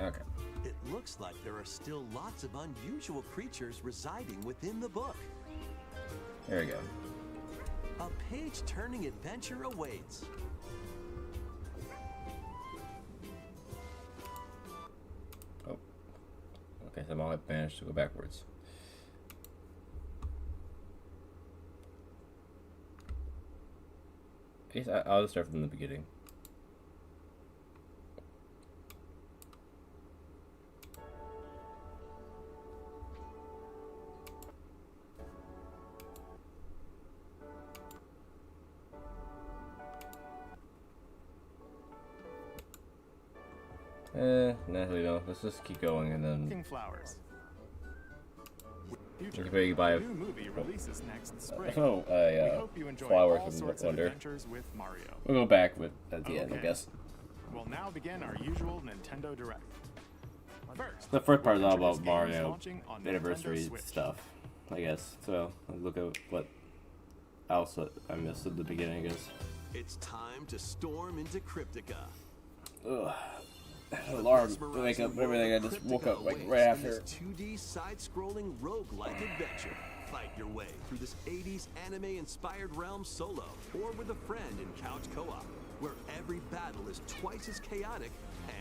Okay. It looks like there are still lots of unusual creatures residing within the book. There we go. A page-turning adventure awaits. Oh. Okay, so I managed to go backwards. I guess I'll just start from the beginning. Nah, we don't. Let's just keep going and then. Flowers. You can buy a new movie releases next spring. We hope you enjoy flowers all from sorts of Wonder. adventures with Mario. We'll go back with at the end, I guess. We'll now begin our usual Nintendo Direct. First, The first part is all introduce about games Mario launching on anniversary Nintendo Switch. stuff, I guess. So let's look at what else I missed at the beginning, I guess. It's time to storm into Cryptica. Ugh. Alarm to wake up, everything. I just woke up like right after. 2D side-scrolling roguelike adventure. Fight your way through this 80s anime-inspired realm solo, or with a friend in couch co-op, where every battle is twice as chaotic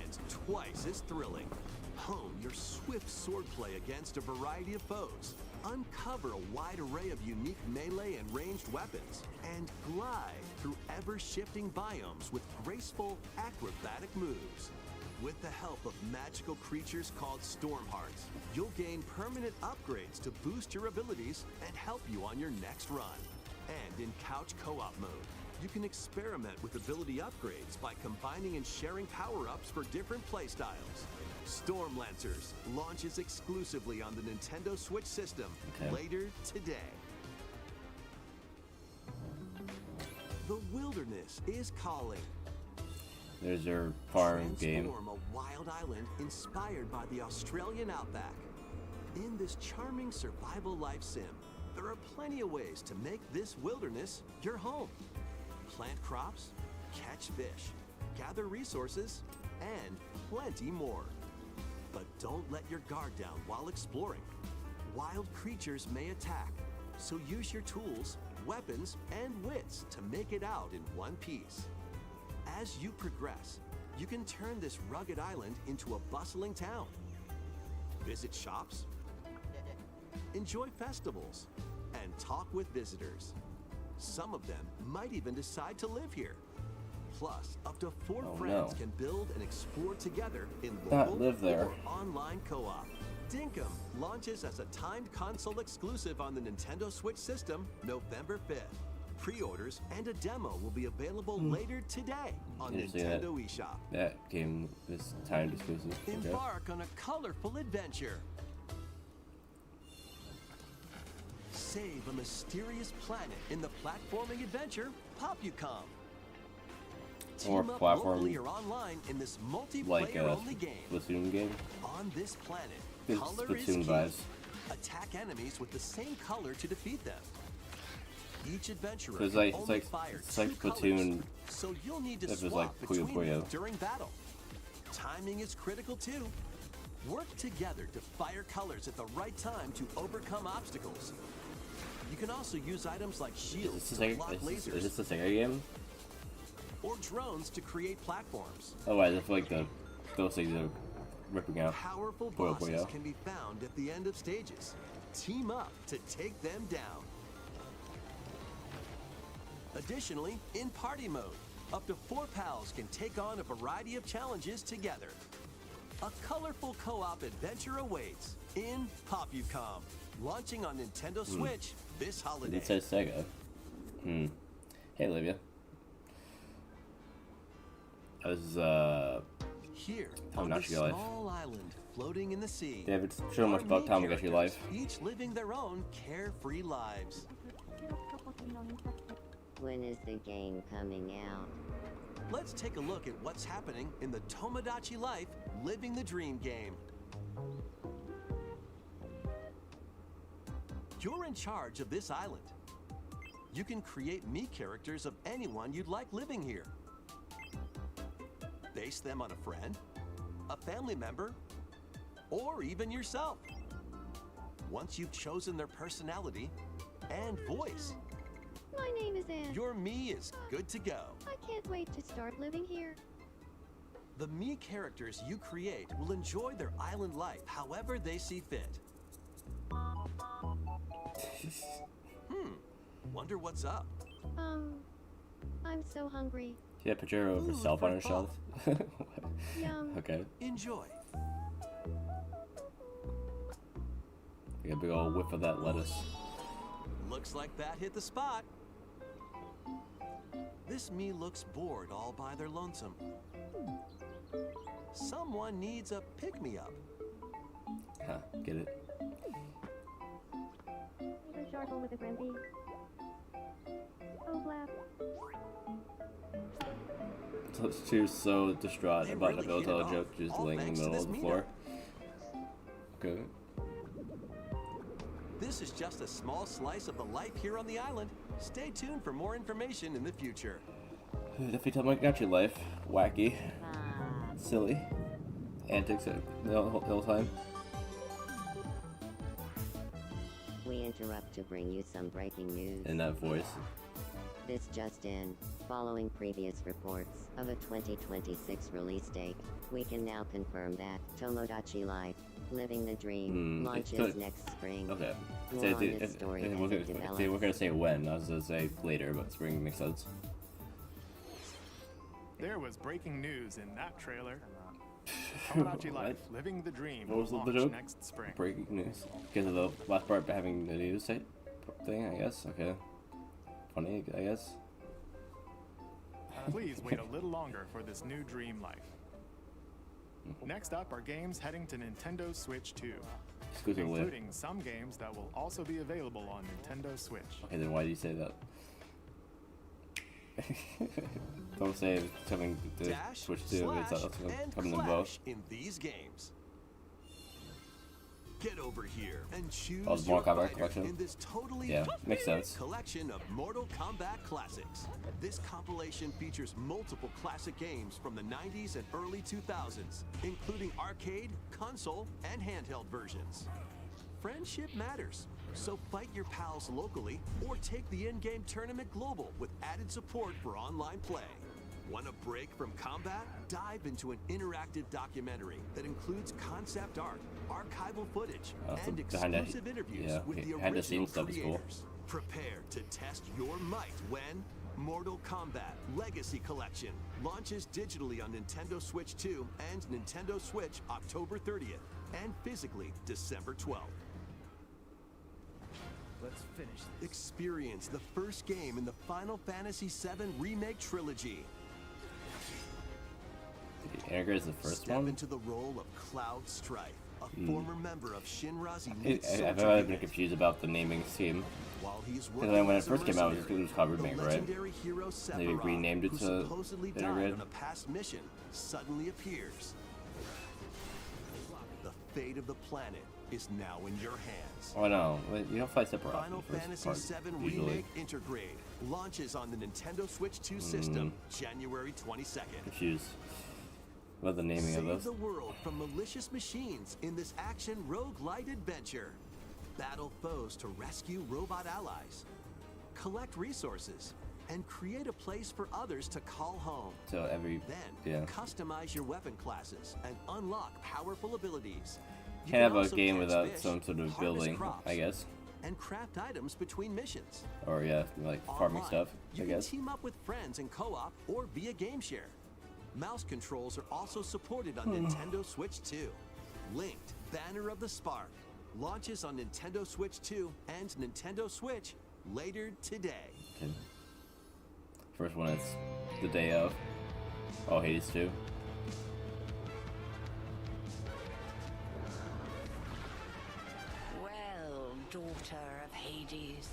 and twice as thrilling. Hone your swift swordplay against a variety of foes. Uncover a wide array of unique melee and ranged weapons, and glide through ever-shifting biomes with graceful, acrobatic moves. With the help of magical creatures called Storm Hearts, you'll gain permanent upgrades to boost your abilities and help you on your next run. And in couch co-op mode, you can experiment with ability upgrades by combining and sharing power-ups for different playstyles. Storm Lancers launches exclusively on the Nintendo Switch system later today. The wilderness is calling. There's your farm game. Transform a wild island inspired by the Australian outback. In this charming survival life sim, there are plenty of ways to make this wilderness your home. Plant crops, catch fish, gather resources, and plenty more. But don't let your guard down while exploring. Wild creatures may attack, so use your tools, weapons, and wits to make it out in one piece. As you progress, you can turn this rugged island into a bustling town. Visit shops, enjoy festivals, and talk with visitors. Some of them might even decide to live here. Plus, up to 4 friends can build and explore together in local or online co-op. Dinkum launches as a timed console exclusive on the Nintendo Switch system November 5th. Pre-orders and a demo will be available later today on Nintendo eShop. That game is timed exclusive. Embark on a colorful adventure. Save a mysterious planet in the platforming adventure Popcom. Team up locally or online in this multiplayer-only game. Splatoon game. On this planet, it's color is Splatoon key. vibes. Attack enemies with the same color to defeat them. Each adventurer it's can like only fire it's like 2 Splatoon. colors, so you'll need to If it's swap like between Puyo them Puyo. during battle. Timing is critical too. Work together to fire colors at the right time to overcome obstacles. You can also use items like shields to block lasers. Is this the Saga game? Or drones to create platforms. Otherwise, I feel like those things are ripping out. Powerful Puyo bosses Puyo. can be found at the end of stages. Team up to take them down. Additionally, in party mode, up to 4 pals can take on a variety of challenges together. A colorful co-op adventure awaits in Popcom, launching on Nintendo Switch this holiday. It says Sega. Hey, Olivia. I was, Here, on this Your Life. small island floating in the sea. They haven't shown much about Tom Your Life. Each living their own carefree lives. When is the game coming out? Let's take a look at what's happening in the Tomodachi Life Living the Dream game. You're in charge of this island. You can create me characters of anyone you'd like living here. Base them on a friend, a family member, or even yourself. Once you've chosen their personality and voice, My name is Anne. your me is good to go. I can't wait to start living here. The me characters you create will enjoy their island life however they see fit. Wonder what's up. I'm so hungry. She had a picture of Ooh, herself on her for shelf. Yum. Okay. Enjoy. Get a big old whiff of that lettuce. Looks like that hit the spot. This me looks bored all by their lonesome. Someone needs a pick-me-up. Huh, get it? The charcoal with a grumpy. Oh, blap. So she was so distraught They about really the hit it Belltale off, joke, she's all laying in the thanks to middle of this the floor. Okay. This is just a small slice of the life here on the island. Stay tuned for more information in the future. Definitely tell my country life. Wacky. Silly. Antics the whole time. We interrupt to bring you some breaking news. In that voice. This just in. Following previous reports of a 2026 release date, we can now confirm that Tomodachi Life, Living the Dream, launches next spring. Okay. More Say on this story as it develops. We're gonna say when. I was gonna say later, but spring makes sense. There was breaking news in that trailer. Tomodachi Life, Living the Dream, What was will the launch joke? next spring. Breaking news. Because of the last part having the news thing, I guess. Okay. Funny, I guess. Please wait a little longer for this new dream life. Next up are games heading to Nintendo Switch 2, Exclusively. including some games that will also be available on Nintendo Switch. Okay, then why do you say that? Don't say it's coming to Dash, Switch 2. It's slash, also and coming to both. clash in these games. Get over here and choose Oh, the your Mortal Kombat fighter collection? in this totally Yeah, makes sense. collection of Mortal Kombat classics. This compilation features multiple classic games from the 90s and early 2000s, including arcade, console, and handheld versions. Friendship matters, so fight your pals locally or take the in-game tournament global with added support for online play. Want a break from combat? Dive into an interactive documentary that includes concept art, archival footage, so and behind the- exclusive interviews yeah, with the behind the original scenes stuff is cool. creators. Prepare to test your might when Mortal Kombat Legacy Collection launches digitally on Nintendo Switch 2 and Nintendo Switch October 30th and physically December 12th. Let's finish this. Experience the first game in the Final Fantasy VII Remake Trilogy. Anagar is the first Step one? into the role of Cloud Strife, a former member of Shinra's elite I've soldier always been unit. confused about the naming scheme. While he's Because working when it as a first came out, it mercenary, was called Remake, the right? legendary hero They Sephiroth, renamed it who to supposedly died Integrate. on a past mission, suddenly appears. The fate of the planet is now in your hands. Oh no, you don't fight Sephiroth. Final in the first Fantasy part, VII usually. Remake Intergrade launches on the Nintendo Switch 2 system January 22nd. Confused about the naming of Save this. the world from malicious machines in this action roguelite adventure. Battle foes to rescue robot allies. Collect resources and create a place for others to call home. So every Then, yeah, customize your weapon classes and unlock powerful abilities. You can't have can a also game catch without fish, some sort of harvest building, crops, I guess, and craft items between missions. or yeah, like farming Online, stuff, you I can guess. team up with friends in co-op or via game share. Mouse controls are also supported on Nintendo Switch 2. Linked, Banner of the Spark, launches on Nintendo Switch 2 and Nintendo Switch later today. Okay. First one is the day of. Oh, Hades 2. Well, daughter of Hades,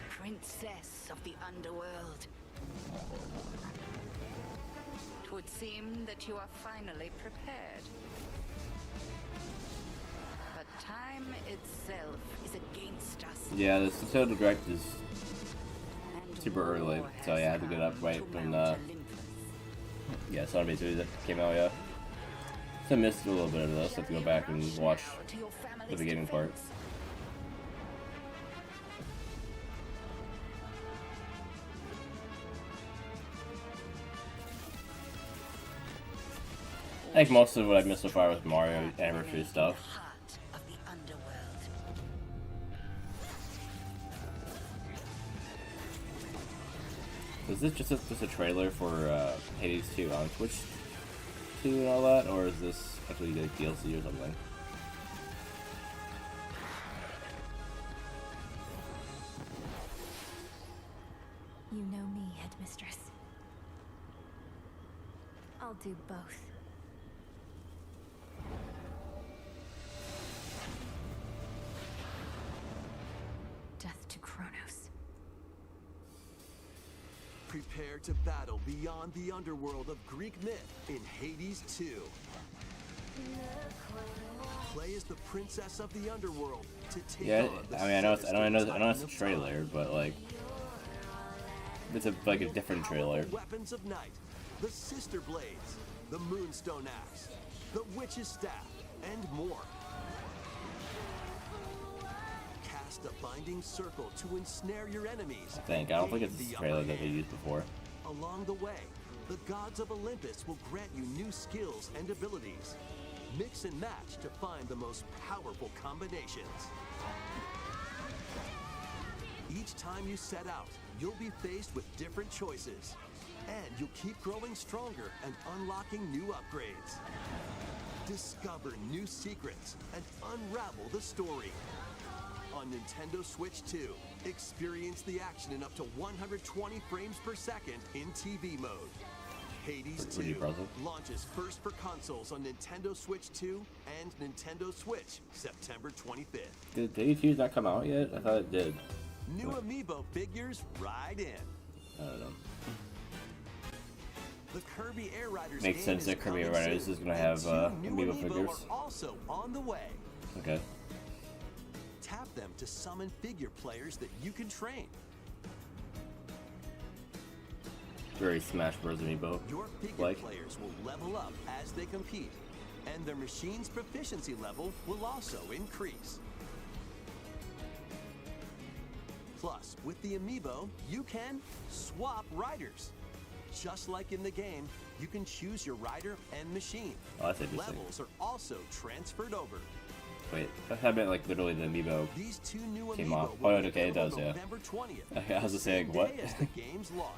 princess of the underworld, it would seem that you are finally prepared. But time itself is against us. Yeah, the Zelda Direct is and super early, war so yeah, I had to has get up come right to when Mount Olympus. Yeah, Son of Major that came out, yeah. So I missed a little bit of this. I have to go back and watch the beginning part. I think most of what I've missed so far was Mario anniversary stuff. Heart of the underworld. Is this just a trailer for Hades 2 on Twitch 2 and all that, or is this actually like DLC or something? You know me, Headmistress. I'll do both. Death to Kronos. Prepare to battle beyond the underworld of Greek myth in Hades 2. Play as the princess of the underworld to take Yeah, on the I mean, I know it's Titan a of trailer, Fire. but like, it's like a different trailer. Powerful weapons of night, the Sister Blades, the Moonstone Axe, the Witch's Staff, and more. Cast a binding circle to ensnare your enemies. I don't think it's Gain a the trailer upper that they hand. used before. Along the way, the gods of Olympus will grant you new skills and abilities. Mix and match to find the most powerful combinations. Each time you set out, you'll be faced with different choices. And you'll keep growing stronger and unlocking new upgrades. Discover new secrets and unravel the story. On Nintendo Switch 2, experience the action in up to 120 frames per second in TV mode. Hades Pretty 2 impressive. launches first for consoles on Nintendo Switch 2 and Nintendo Switch September 25th. Did Hades 2 not come out yet? I thought it did. New amiibo figures ride in. I don't know. The Kirby Air Riders Makes game sense is that Kirby coming Air Riders soon, is gonna and have, 2 new amiibo figures. are also on the way. Okay. Tap them to summon figure players that you can train. Very Smash Bros. Amiibo. Your figure Like. players will level up as they compete, and their machine's proficiency level will also increase. Plus, with the amiibo, you can swap riders. Just like in the game, you can choose your rider and machine. Oh, that's interesting. Levels are also transferred over. Wait, I meant like literally the amiibo. These 2 new Came amiibo off. will Oh, be okay, it available does, yeah. November 20th. Okay, I was just the saying, same what? day as the game's launch.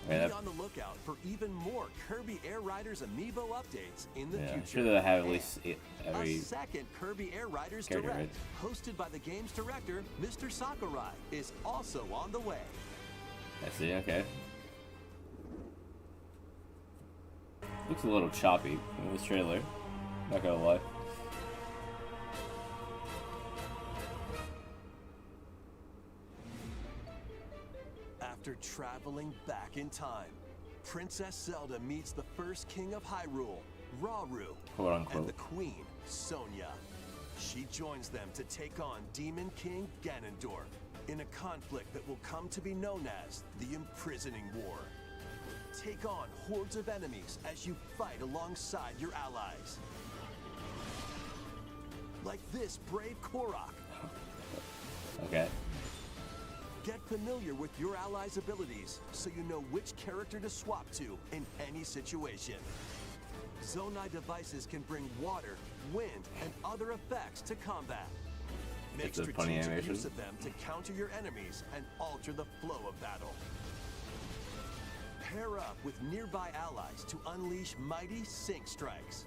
Wait, Be that- on the lookout for even more Kirby Air Riders amiibo updates in the Yeah, I'm future. sure that I have at And least a every. second Kirby Air Riders character, Direct, hosted by the game's director, Mr. Sakurai, is also on the way. I see. Okay. Looks a little choppy in this trailer. Not gonna lie. After traveling back in time, Princess Zelda meets the first king of Hyrule, Rauru, Quote unquote. and the queen, Sonia. She joins them to take on Demon King Ganondorf in a conflict that will come to be known as the Imprisoning War. Take on hordes of enemies as you fight alongside your allies. Like this brave Korok. Okay. Get familiar with your allies' abilities so you know which character to swap to in any situation. Zonai devices can bring water, wind, and other effects to combat. Make That's a funny strategic animation. use of them to counter your enemies and alter the flow of battle. Pair up with nearby allies to unleash mighty sync strikes.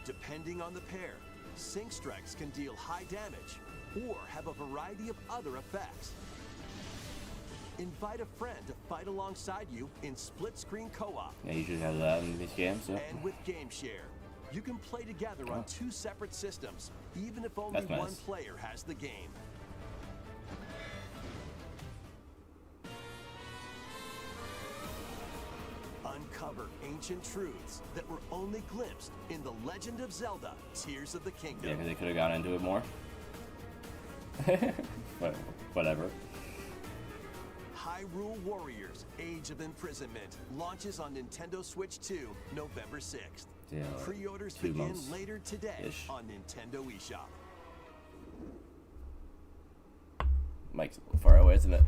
Depending on the pair, sync strikes can deal high damage or have a variety of other effects. Invite a friend to fight alongside you in split-screen co-op. Yeah, you should have that in these games. Yeah. And with Game Share, you can play together on 2 separate systems, even if only That's nice. one player has the game. Uncover ancient truths that were only glimpsed in The Legend of Zelda: Tears of the Yeah, Kingdom. 'cause they could have gone into it more. But whatever. Hyrule Warriors: Age of Imprisonment launches on Nintendo Switch 2, November 6th. Yeah, Pre-orders 2 begin months later today ish. on Nintendo eShop. Mike's a little far away, isn't it?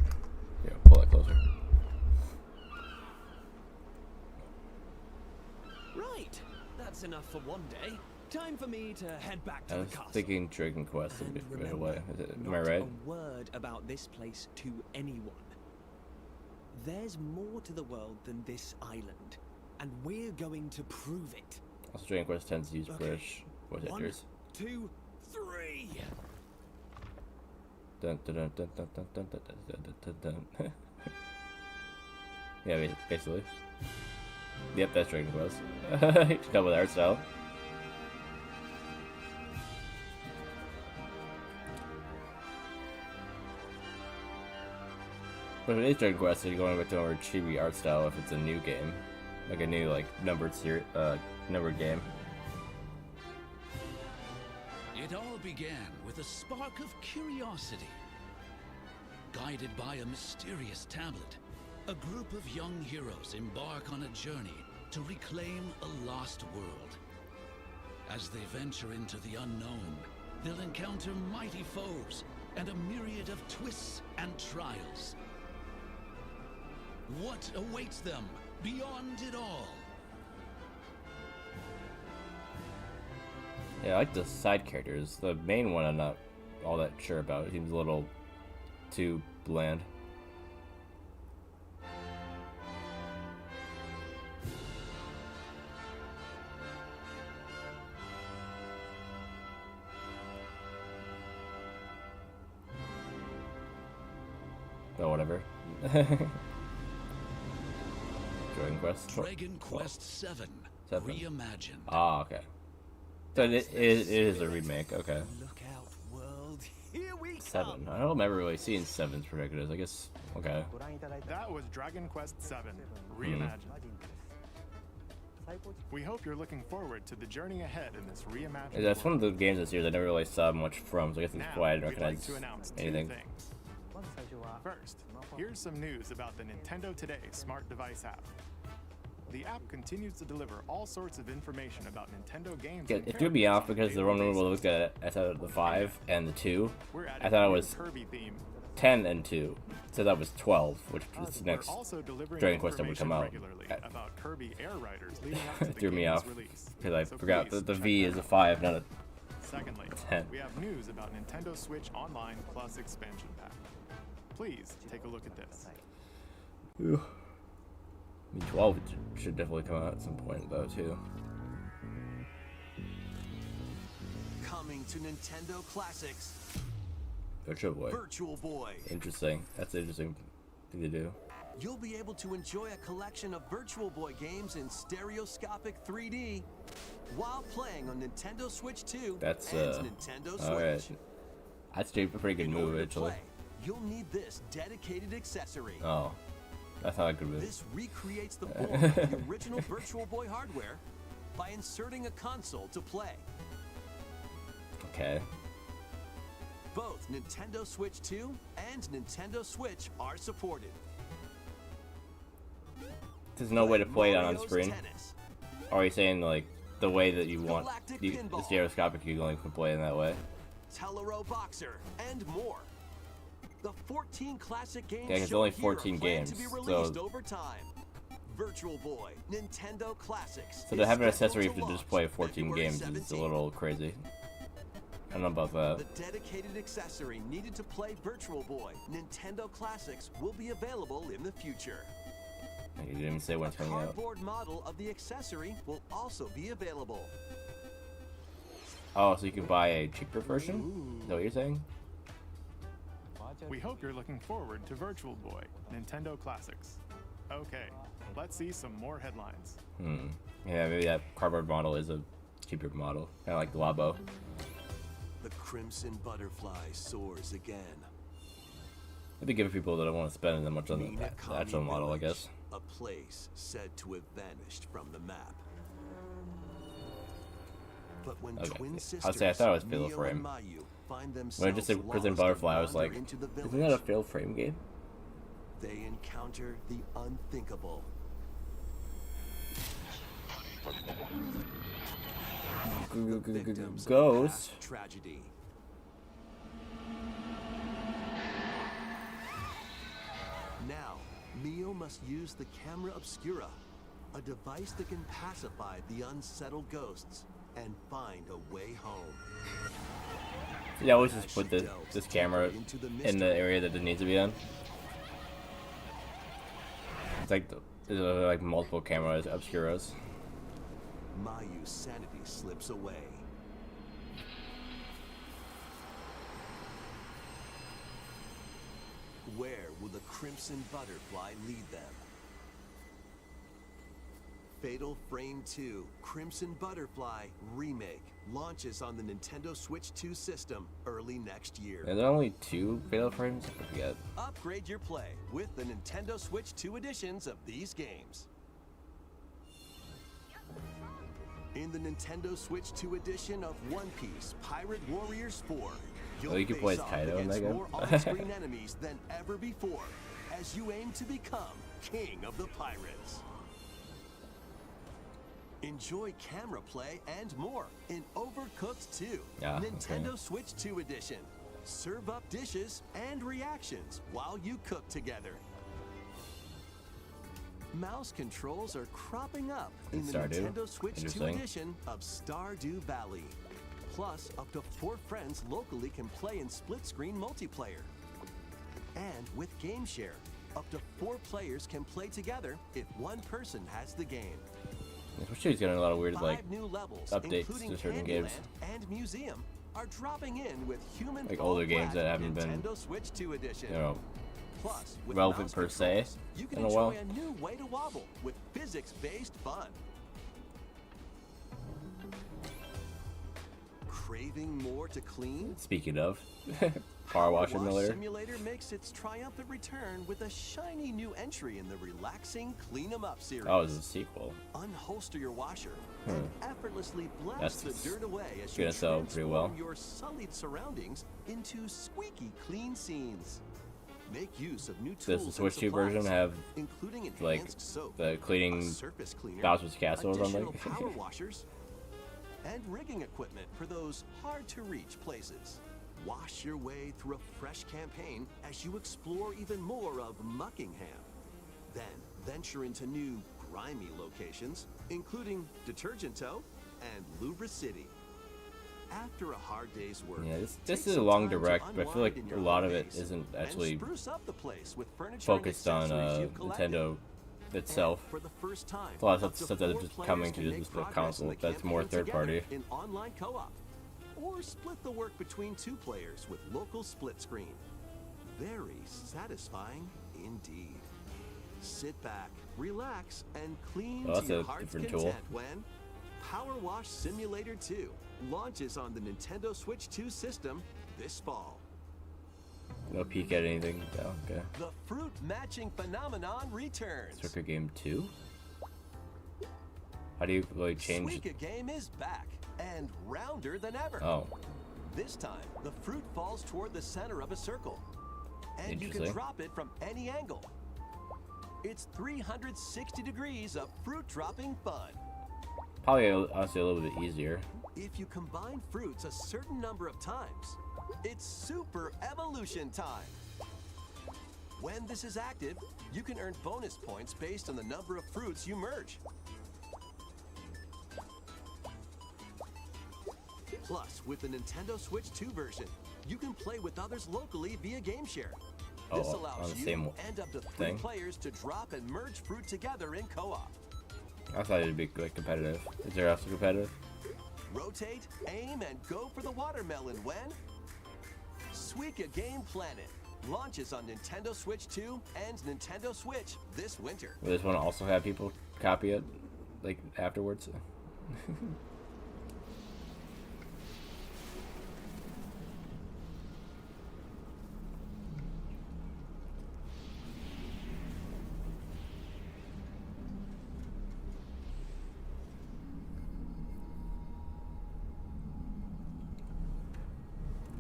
Yeah, pull that closer. Right, that's enough for one day. Time for me to head back to I the was castle. thinking Dragon Quest would be And right remember, away. Am I not right? a word about this place to anyone. There's more to the world than this island, and we're going to prove it. Also, Dragon Quest tends to use Okay. British voice 1, actors. 2, 3. Dun, dun, dun, dun, dun, dun, dun, dun, dun, dun, dun, dun. Yeah, basically. Yep, that's Dragon Quest. Just come with art style. But if it is Dragon Quest, you're going with the more chibi art style if it's a new game. Like a new, like, numbered game. It all began with a spark of curiosity. Guided by a mysterious tablet, a group of young heroes embark on a journey to reclaim a lost world. As they venture into the unknown, they'll encounter mighty foes and a myriad of twists and trials. What awaits them beyond it all? Yeah, I like the side characters. The main one I'm not all that sure about. He seems a little too bland. But whatever. Dragon Quest. Dragon Quest 7 Seven. Reimagined. Ah, okay. So it is a remake. Okay. Look out, world. Here we come. 7. I don't remember really seeing 7's protagonists. I guess. Okay. That was Dragon Quest 7 Reimagined. We hope you're looking forward to the journey ahead in this reimagined Yeah, that's one world. of the games this year that I never really saw much from. So I guess that's Now, why I didn't we'd like recognize to announce anything. 2 things. First, here's some news about the Nintendo Today smart device app. The app continues to deliver all sorts of information about Nintendo games. Yeah, and it threw me off characters because on the a one daily when we basis. looked at it, I thought the 5 and the 2. We're adding I thought it a new was Kirby theme. 10 and 2. So that was 12, which is the We're next also delivering Dragon Quest that would come out. regularly about Kirby Air Riders leading up to the Threw me game's off release. because I So forgot please that the check V that is a out. 5, not a. Secondly, 10. we have news about Nintendo Switch Online Plus expansion pack. Please take a look at this. I mean, 12 should definitely come out at some point though too. Coming to Nintendo Classics, Virtual Boy. Virtual Boy. Interesting. That's an interesting thing to do. You'll be able to enjoy a collection of Virtual Boy games in stereoscopic 3D while playing on Nintendo Switch 2 That's and Nintendo Switch. alright. That's a pretty good In move order to actually. play, you'll need this dedicated accessory. Oh, that's not a good move. This recreates the form of the original Virtual Boy hardware by inserting a console to play. Okay. Both Nintendo Switch 2 and Nintendo Switch are supported. There's no way to play it on Mario's screen. Tennis, Or are you saying like the way that you want Galactic the Pinball. stereoscopic you only can play in that way? Telero Boxer, and more. The 14 classic games Yeah, it's shown only here 14 are planned to games, be released so- over time. Virtual Boy, Nintendo Classics. So to is have an scheduled accessory to if you just launch play 14 February games is a 17th. little crazy. I don't know about that. The dedicated accessory needed to play Virtual Boy, Nintendo Classics, will be available in the future. You didn't even say when A it's coming out. cardboard model of the accessory will also be available. Oh, so you can buy a cheaper version? Is that what you're saying? We hope you're looking forward to Virtual Boy, Nintendo Classics. Okay, let's see some more headlines. Yeah, maybe that cardboard model is a cheaper model. Kind of like Glabo. The Crimson Butterfly soars again. It'd be good for people that don't want to spend that much on the Minakami actual model, I Village, guess. A place said to have vanished from the map. But when Okay. twin I'll sisters, say I thought it was Fatal Mio Frame. and Mayu, find When I themselves just said Prison lost and Butterfly, I was wander like, into the isn't that a village. failed frame game? they encounter the unthinkable. The victims of Ghost. past tragedy. Now, Mio must use the camera obscura, a device that can pacify the unsettled ghosts and find a way home. Yeah, always just put this camera in the area that it needs to be in. It's like there's like multiple cameras, obscuras. Mayu's sanity slips away. Where will the Crimson Butterfly lead them? Fatal Frame 2 Crimson Butterfly Remake launches on the Nintendo Switch 2 system early next year. Are there only 2 Fatal Frames? I forget. Upgrade your play with the Nintendo Switch 2 editions of these games. In the Nintendo Switch 2 edition of One Piece Pirate Warriors 4, you'll you can play face as off Kaido in against that game? more on-screen enemies than ever before as you aim to become King of the Pirates. Enjoy camera play and more in Overcooked 2, Nintendo Switch 2 edition. Serve up dishes and reactions while you cook together. Mouse controls are cropping up in the Nintendo Switch 2 edition of Stardew Valley. Plus, up to 4 friends locally can play in split-screen multiplayer. And with Game Share, up to 4 players can play together if one person has the game. Switch 2's getting a lot of weird 5 new levels, updates including to certain Candyland games. and Museum, are dropping in with Human Like Fall older games Flat that haven't been, Nintendo Switch 2 edition. you know, Plus, with relevant mouse per se controls, you can in a enjoy while. a new way to wobble with physics-based fun. Craving more to clean? Speaking of, Power Wash Simulator. Simulator makes its triumphant return with a shiny new entry in the relaxing Clean 'em Up series. Oh, it's a sequel. Unholster your washer and effortlessly blast That's the dirt away as gonna you sell pretty transform well. your sullied surroundings into squeaky clean scenes. Make use of new tools Does the Switch 2 version supplies, have including like enhanced soap, the a cleaning surface cleaner, Bowser's Castle or additional something? power washers, and rigging equipment for those hard-to-reach places. Wash your way through a fresh campaign as you explore even more of Muckingham. Then venture into new, grimy locations, including Detergento and Lubra City. After a hard day's work, Yeah, this take is a some long time to direct, but I feel like unwind in a your lot of home it base isn't and actually spruce up the place with furniture focused and on accessories you've collected. Nintendo itself. For the first time, A lot of up to stuff that's 4 just players coming can to make just the progress in console. That's more campaign third party. together in online co-op, or split the work between 2 players with local split screen. Very satisfying indeed. Sit back, relax, and clean Oh, that's to your a heart's different content tool. when Power Wash Simulator 2 launches on the Nintendo Switch 2 system this fall. No peek at anything. Oh, okay. The fruit matching phenomenon returns. Circuit Game 2? How do you like change? Suika Game is back and rounder than ever. Oh, This time, the fruit falls toward the center of a circle, and you can Interesting. drop it from any angle. It's 360 degrees of fruit dropping fun. probably honestly a little bit easier. If you combine fruits a certain number of times, it's super evolution time. When this is active, you can earn bonus points based on the number of fruits you merge. Plus, with the Nintendo Switch 2 version, you can play with others locally via Game Share. This Oh, allows on the you same and up to 3 thing? players to drop and merge fruit together in co-op. I thought it'd be like competitive. Is there also competitive? Rotate, aim, and go for the watermelon when Suika Game Planet launches on Nintendo Switch 2 and Nintendo Switch this winter. Will this one also have people copy it like afterwards?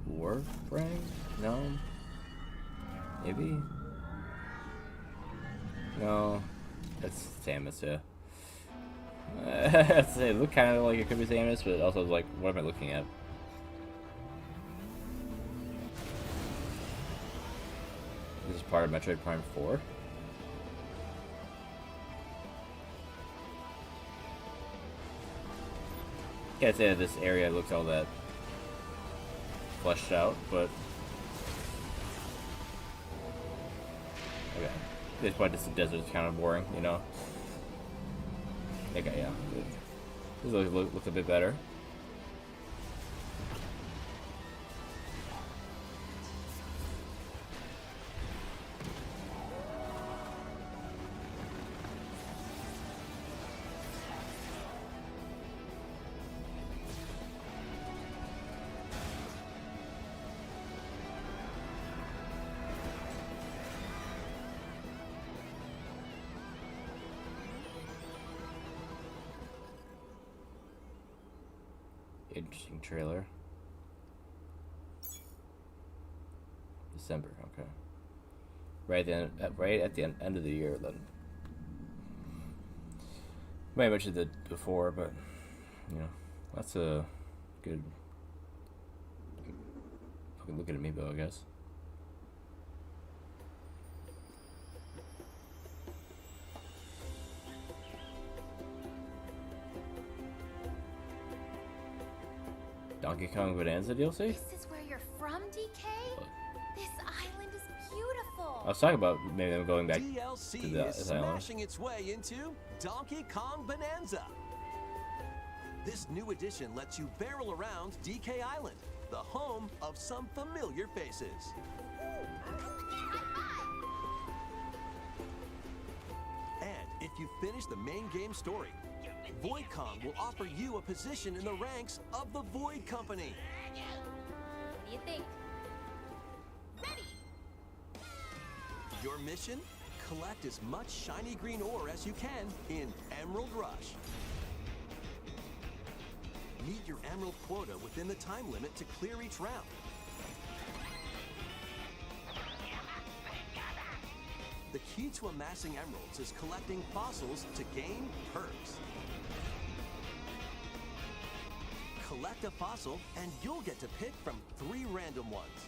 Warframe? No. Maybe. No, it's Samus, yeah. It looked kind of like it could be Samus, but also like, what am I looking at? This is part of Metroid Prime 4. Can't say that this area looks all that fleshed out, but okay. This point, this desert is kind of boring, you know. Okay, yeah. This looks a bit better. Interesting trailer. December, okay. Right at the end of the year, then. Might have mentioned it before, but you know, that's a good. Looking at me, though, I guess. Donkey Kong Bonanza DLC? This is where you're from, DK? This island is beautiful. I was talking about maybe I'm going back DLC to the is island. smashing its way into Donkey Kong Bonanza. This new edition lets you barrel around DK Island, the home of some familiar faces. And if you finish the main game story, Void Kong will offer you a position in the ranks of the Void Company. What do you think? Ready! Your mission? Collect as much shiny green ore as you can in Emerald Rush. Meet your emerald quota within the time limit to clear each round. The key to amassing emeralds is collecting fossils to gain perks. Collect a fossil and you'll get to pick from 3 random ones.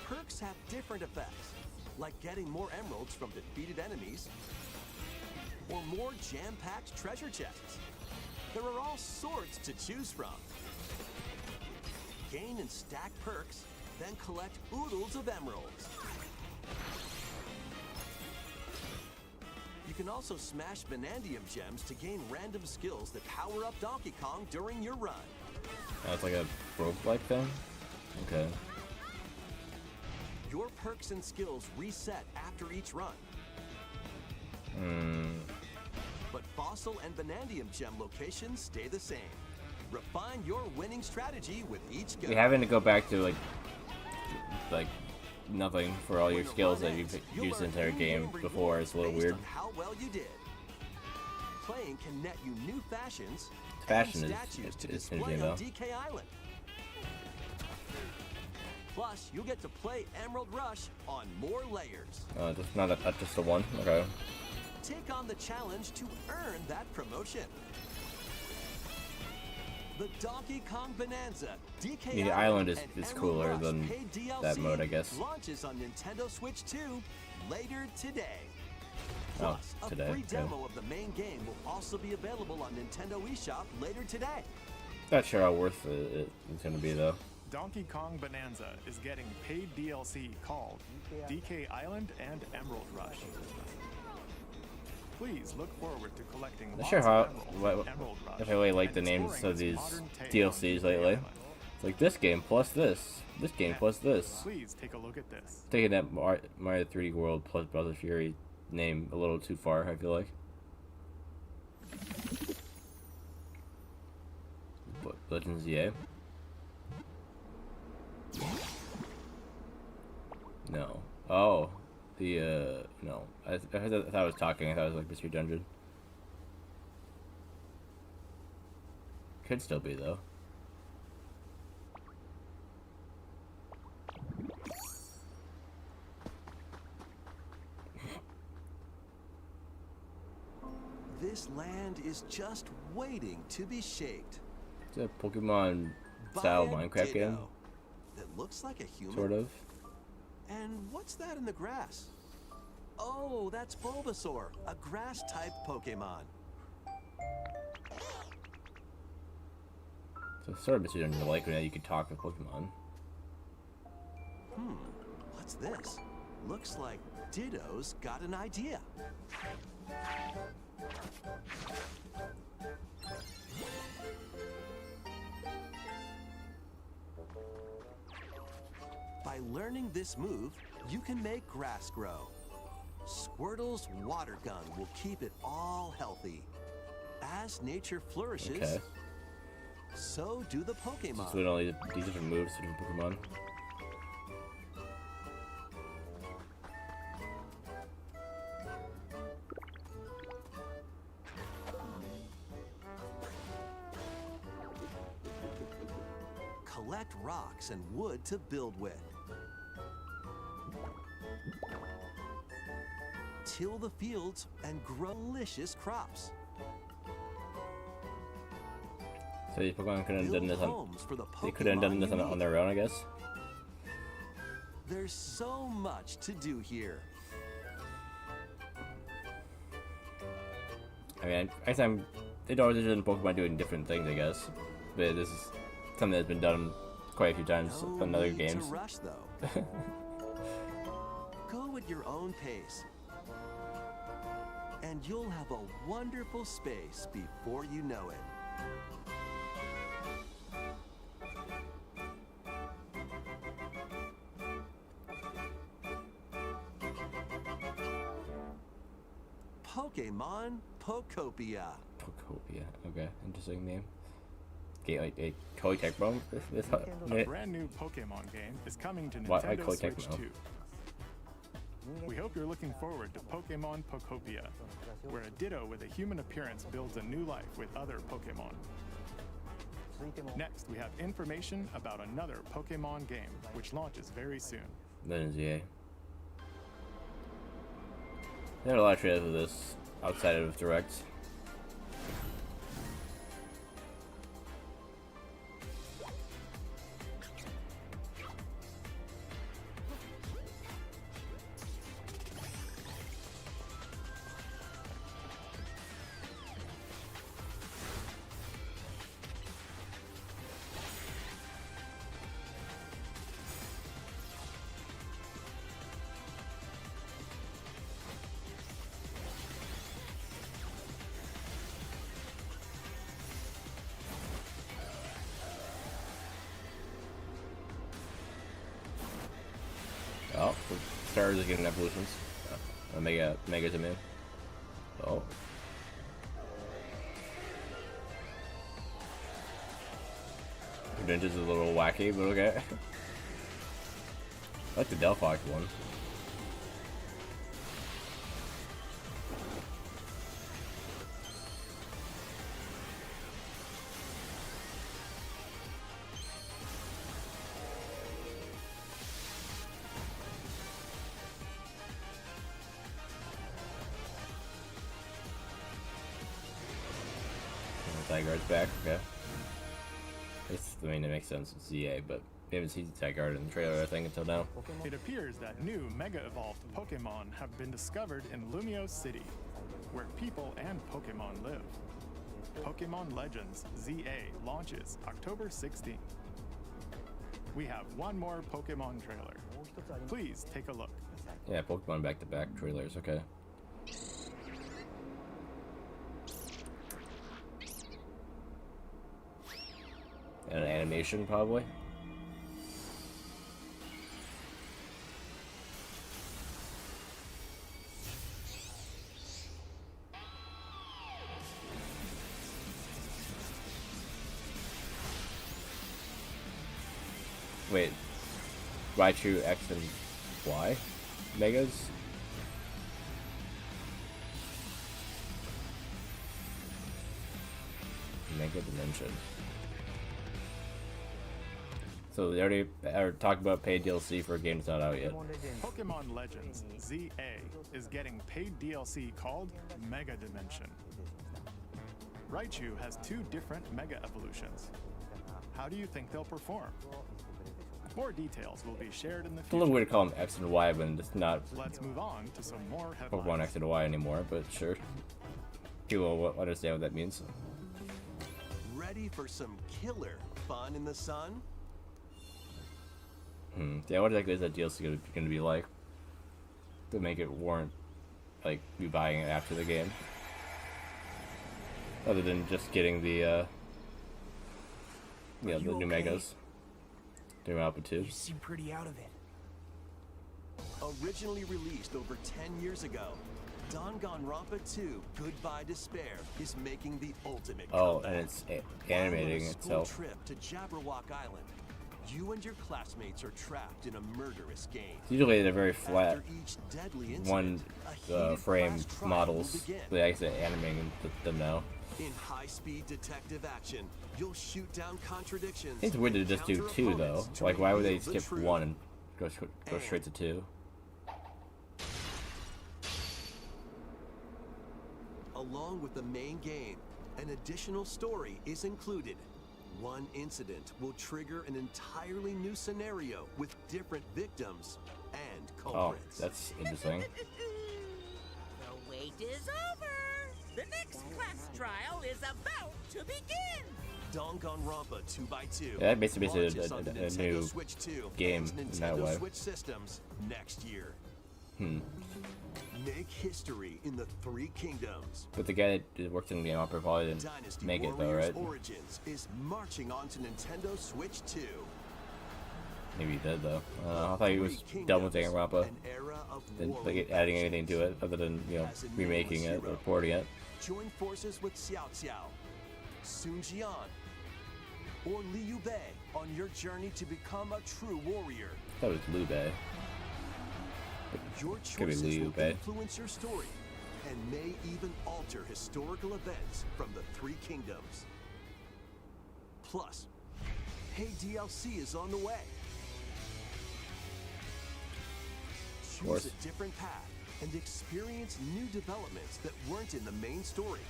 Perks have different effects, like getting more emeralds from defeated enemies, or more jam-packed treasure chests. There are all sorts to choose from. Gain and stack perks, then collect oodles of emeralds. You can also smash Vanadium gems to gain random skills that power up Donkey Kong during your run. That's like a roguelike thing? Okay. Your perks and skills reset after each run. But fossil and vanadium gem locations stay the same. Refine your winning strategy with each go. You're having to go back to like nothing for all your skills that you've used the entire game before. It's a little weird. How well you did. Playing can net you new fashions. Fashion and is statues to interesting display though. on DK Island. Plus, you'll get to play Emerald Rush on more layers. Just not just the one. Okay. Take on the challenge to earn that promotion. The Donkey Kong Bonanza, DK The island is cooler Rush than paid DLC that mode, I guess. Launches on Nintendo Switch 2 later today. Oh, Plus, today, a free okay. demo of the main game will also be available on Nintendo eShop later today. Not sure how worth it's going to be though. Donkey Kong Bonanza is getting paid DLC called DK Island and Emerald Rush. Please look forward to collecting Not lots sure how of Emerald Rush if I really like and the names exploring of this these modern tale of DLCs the lately. island. It's like this game plus this game plus this. Please take a look at this. Taking that Mario 3D World plus Brother Fury name a little too far, I feel like. Legends EA? No. Oh. No. I thought I was talking. I thought it was like Mystery Dungeon. Could still be, though. This land is just waiting to be shaped. It's a Pokemon By style a Minecraft game, Ditto that looks like a human. sort of. And what's that in the grass? Oh, that's Bulbasaur, a grass-type Pokemon. So sort of based on like when you can talk with Pokemon. What's this? Looks like Ditto's got an idea. By learning this move, you can make grass grow. Squirtle's water gun will keep it all healthy. As nature flourishes, Okay. so do the Pokemon. So only these different moves to different Pokemon. Collect rocks and wood to build with. Till the fields and grow delicious crops. So these Pokemon couldn't have done Build this on. homes for the They could have done Pokemon this you on meet. their own, I guess. There's so much to do here. I mean, I guess they'd always done Pokemon doing different things, I guess. But this is something that's been done quite a few times No on other need games. to rush, though. Go at your own pace. And you'll have a wonderful space before you know it. Pokemon Pokopia. Pokopia. Okay, interesting name. Okay, like a Koi Tecmo. A brand new Pokemon game is coming to Why- I Nintendo call it Switch Tecmo. 2. We hope you're looking forward to Pokemon Pokopia, where a Ditto with a human appearance builds a new life with other Pokemon. Next, we have information about another Pokemon game, which launches very soon. Then ZA. There are a lot of trailers of this outside of Direct. Oh, Stars is getting evolutions. Mega's a man. Oh. Ninja's a little wacky, but okay. I like the Delphox one. Zygarde's back, okay. I mean, it makes sense, it's ZA, but we haven't seen Zygarde in the trailer, I think, until now. It appears that new Mega Evolved Pokemon have been discovered in Lumio City, where people and Pokemon live. Pokemon Legends ZA launches October 16th. We have one more Pokemon trailer. Please take a look. Yeah, Pokemon back-to-back trailers, okay. And an animation, probably. Wait, Raichu X and Y? Megas? Mega Dimension. So they already are talking about paid DLC for a game that's not out yet. Pokemon Legends ZA is getting paid DLC called Mega Dimension. Raichu has 2 different Mega Evolutions. How do you think they'll perform? More details will be shared in the It's a little future. weird to call them X and Y when it's not Let's move on to some more Pokemon headlines. X and Y anymore, but sure. People will understand what that means. Ready for some killer fun in the sun? Yeah, what exactly is that DLC gonna be like? To make it warrant, like, you buying it after the game? Other than just getting the, the new Megas. New Alpha 2. You seem pretty out of it. Originally released over 10 years ago, Danganronpa 2 Goodbye Despair is making the ultimate Oh, comeback. and it's While animating on a school itself. trip to Jabberwock Island, you and your classmates are trapped in a murderous game. Usually they're very flat, After each deadly one incident, a heated frame class trial models. will begin. They actually animating them now. In high-speed detective action, you'll shoot down contradictions. I think it's weird to and just do counter 2 though. opponents to Like, why would they reveal the skip truth. 1 and go straight to 2? Along with the main game, an additional story is included. One incident will trigger an entirely new scenario with different victims and Oh, culprits. that's interesting. The wait is over. The next class trial is about to begin. Danganronpa 2x2. Yeah, basically launches a on the new Nintendo Switch 2 game and in that Nintendo way. Switch systems next year. Make history in the 3 kingdoms. But the guy that worked in the game opera probably didn't Dynasty make it though, Warriors right? Origins is marching onto Nintendo Switch 2. Maybe he did though. I thought he was done with Danganronpa. An era of Didn't war like adding anything to it other than, you know, As a remaking it nameless or porting it. Join forces with Xiao Xiao, Sun Jian, or Liu Bei on your journey to become a true warrior. That was Liu Bei. Your Could be choices Liu will Bei. influence your story and may even alter historical events from the 3 kingdoms. Plus, paid DLC is on the way. course. Choose a different path and experience new developments that weren't in the main story.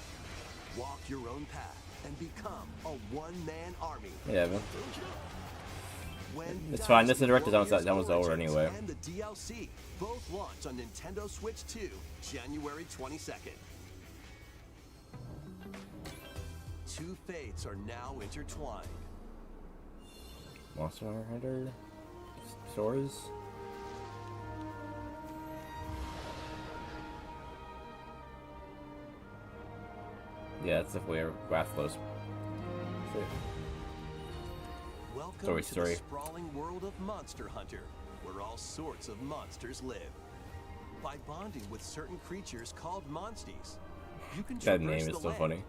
Walk your own path and become a one-man army. Yeah, man. When It's fine, this Dynasty director's almost Warriors that was over Origins anyway. And the DLC both launch on Nintendo Switch 2, January 22nd. 2 fates are now intertwined. Monster Hunter stories. Yeah, it's definitely a Rathless. Welcome to Story. the sprawling world of Monster Hunter, where all sorts of monsters live. By bonding with certain creatures called monsties, you can That traverse name is the so land, funny.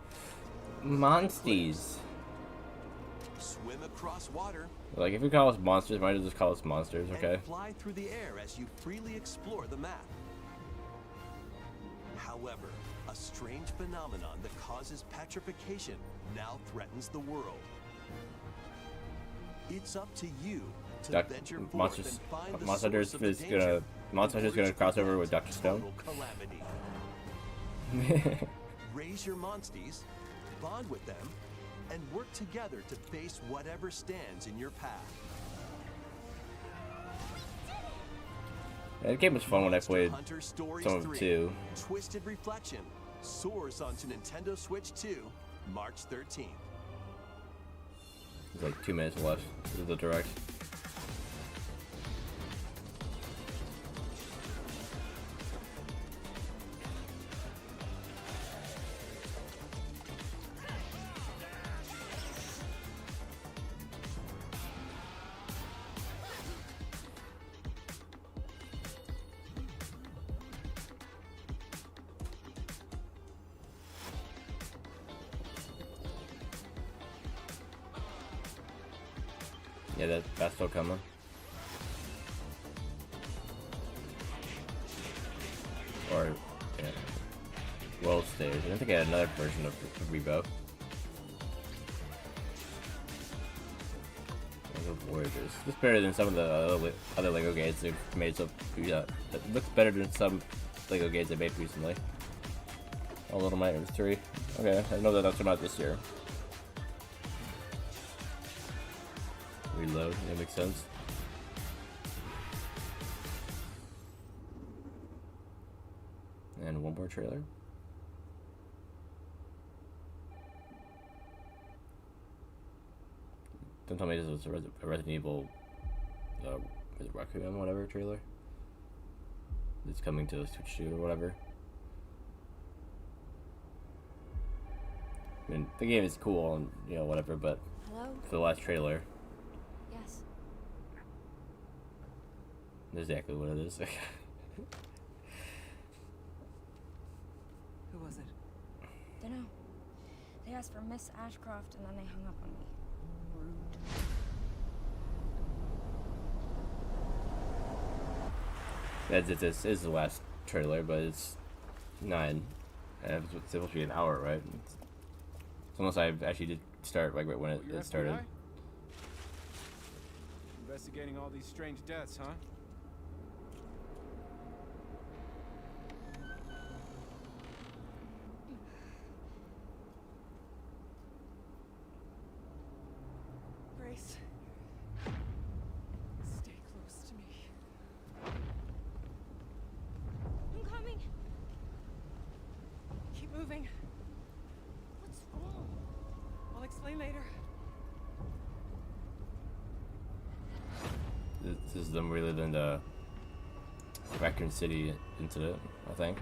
Monsties. swim across water, Like, if we call us monsters, might as well just call us monsters, okay? and fly through the air as you freely explore the map. However, a strange phenomenon that causes petrification now threatens the world. It's up to you to Doc- venture forth Monsters, and find the Monster source of the Hunter's danger Monster in Hunter's gonna order to cross over prevent with Dr. Stone. total calamity. Raise your monsties, bond with them, and work together to face whatever stands in your path. That game was fun when I Monster played Hunter Stories some of 3, 2. Twisted Reflection soars onto Nintendo Switch 2, March 13th. There's like 2 minutes left. This is the direct. Yeah, that's still coming. Or, yeah. World stage. I think I had another version of Rebo. Warriors. It's better than some of the other Lego games they've made. So yeah, it looks better than some Lego games they made recently. Oh, Little Nightmares 3. Okay, I know that that's not this year. Reload. That makes sense. And one more trailer. Don't tell me this was a Resident Evil, is it Requiem, whatever trailer. It's coming to Switch 2 or whatever. I mean, the game is cool and, you know, whatever, but Hello? for the last trailer, Yes. that's exactly what it is. Who was it? Dunno. They asked for Miss Ashcroft and then they hung up on me. Rude. This is the last trailer, but it's 9, and it's supposed to be an hour, right? It's unless I actually did start like right when it started. FBI? Investigating all these strange deaths, huh? Grace. Stay close to me. I'm coming. Keep moving. What's wrong? I'll explain later. This is them reliving the Raccoon City incident, I think.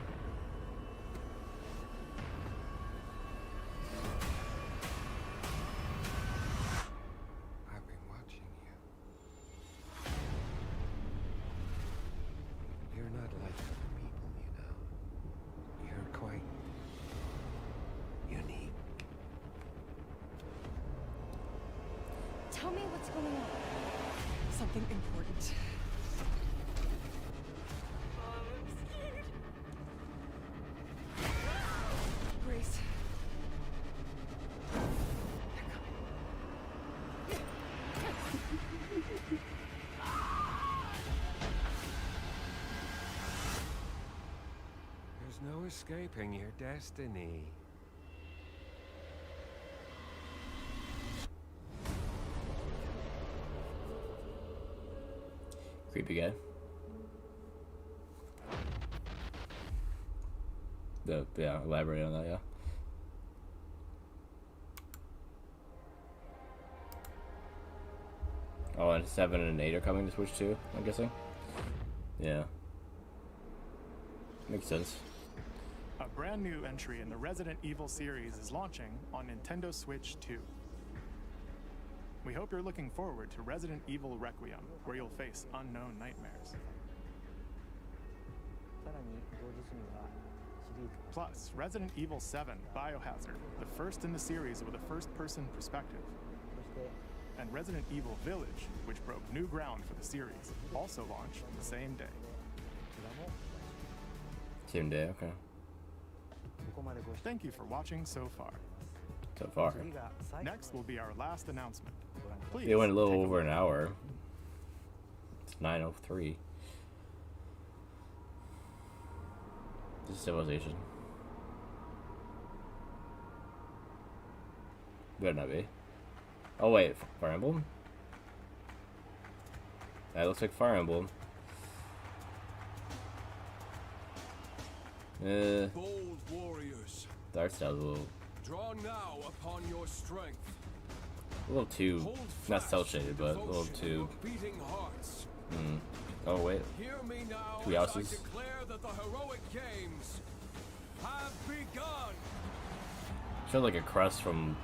I've been watching you. You're not like other people, you know. You're quite unique. Tell me what's going on. Something important. Grace. There's no escaping your destiny. Creepy guy. Yeah, elaborate on that, yeah. Oh, and 7 and 8 are coming to Switch too, I'm guessing? Yeah. Makes sense. A brand new entry in the Resident Evil series is launching on Nintendo Switch 2. We hope you're looking forward to Resident Evil Requiem, where you'll face unknown nightmares. Plus, Resident Evil 7 Biohazard, the first in the series with a first-person perspective. And Resident Evil Village, which broke new ground for the series, also launched the same day. Same day, okay. Thank you for watching so far. So far. Next will be our last announcement. Please It went a little take over look. an hour. It's 9:03. This is Civilization. Better not be. Oh wait, Fire Emblem? That looks like Fire Emblem. Bold warriors, The art style's a draw now upon your strength. little too, Hold not fast cell shaded, but a little devotion too. your beating hearts. Oh wait, Hear me now 3 as I houses. declare that the heroic games have begun. Showed like a crest from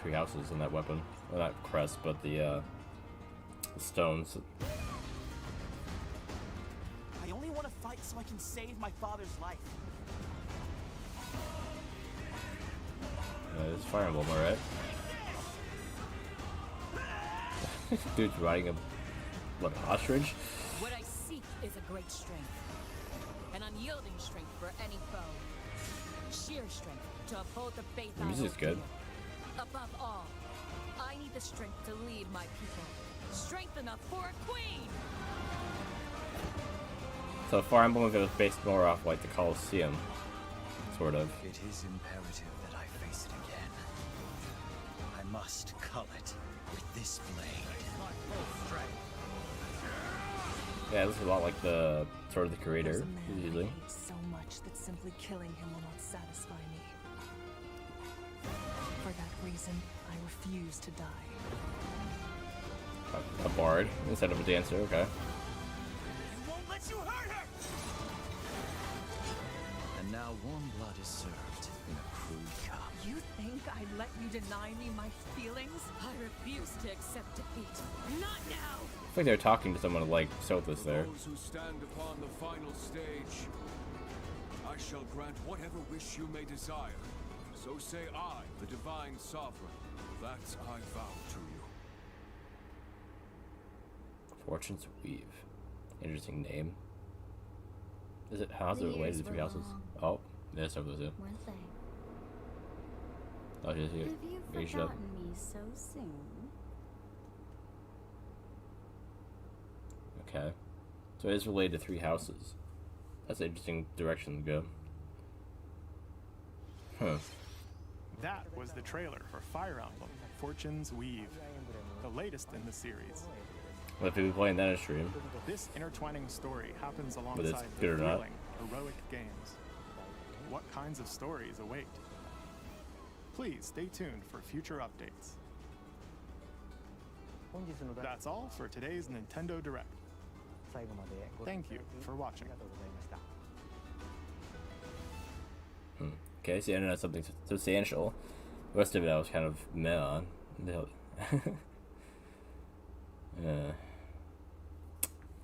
3 houses in that weapon. Well, not crest, but the stones. I only want to fight so I can save my father's life. It's Fire Emblem, alright? Dude's riding a, what, ostrich? What I seek is a great strength. An unyielding strength for any foe. Sheer strength to uphold the faith The I music's hold good. dear. Above all, I need the strength to lead my people. Strength enough for a queen! So Fire Emblem is based more off like the Colosseum, sort of. It is imperative that I face it again. I must cull it with this blade. Yeah, it looks a lot like the sort of the creator, usually. So much that simply killing him will not satisfy me. For that reason, I refuse to die. A bard instead of a dancer, okay. Won't let you hurt her! And now warm blood is served in a crude cup. You think I let you deny me my feelings? I refuse to accept defeat. Not now! I think they're talking to someone like Sothis there. Those who stand upon the final stage, I shall grant whatever wish you may desire. So say I, the divine sovereign, that I vow to you. Fortune's Weave. Interesting name. Is it how's it related to Three Houses? Oh, yeah, Sothis, yeah. Weren't they? Oh, she's here. Have you forgotten me so soon? Okay. So it is related to Three Houses. That's an interesting direction to go. Huh. That was the trailer for Fire Emblem Fortune's Weave, the latest in the series. What if we be playing that in stream? This intertwining story happens Whether it's alongside good or not. thrilling, heroic games. What kinds of stories await? Please stay tuned for future updates. That's all for today's Nintendo Direct. Thank you for watching. Okay, so you ended on something substantial. The rest of it I was kind of meh on. I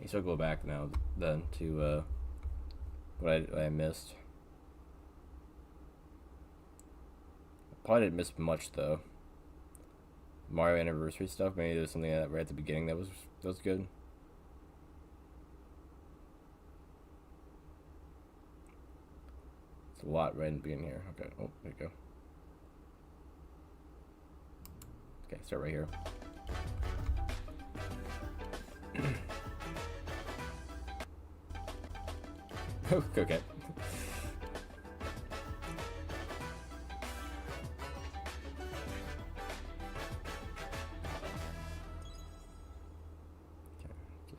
guess I'll go back now then to what I missed. Probably didn't miss much though. Mario Anniversary stuff. Maybe there's something right at the beginning that was good. It's a lot right in the beginning here. Okay. Oh, there you go. Okay, start right here. Okay.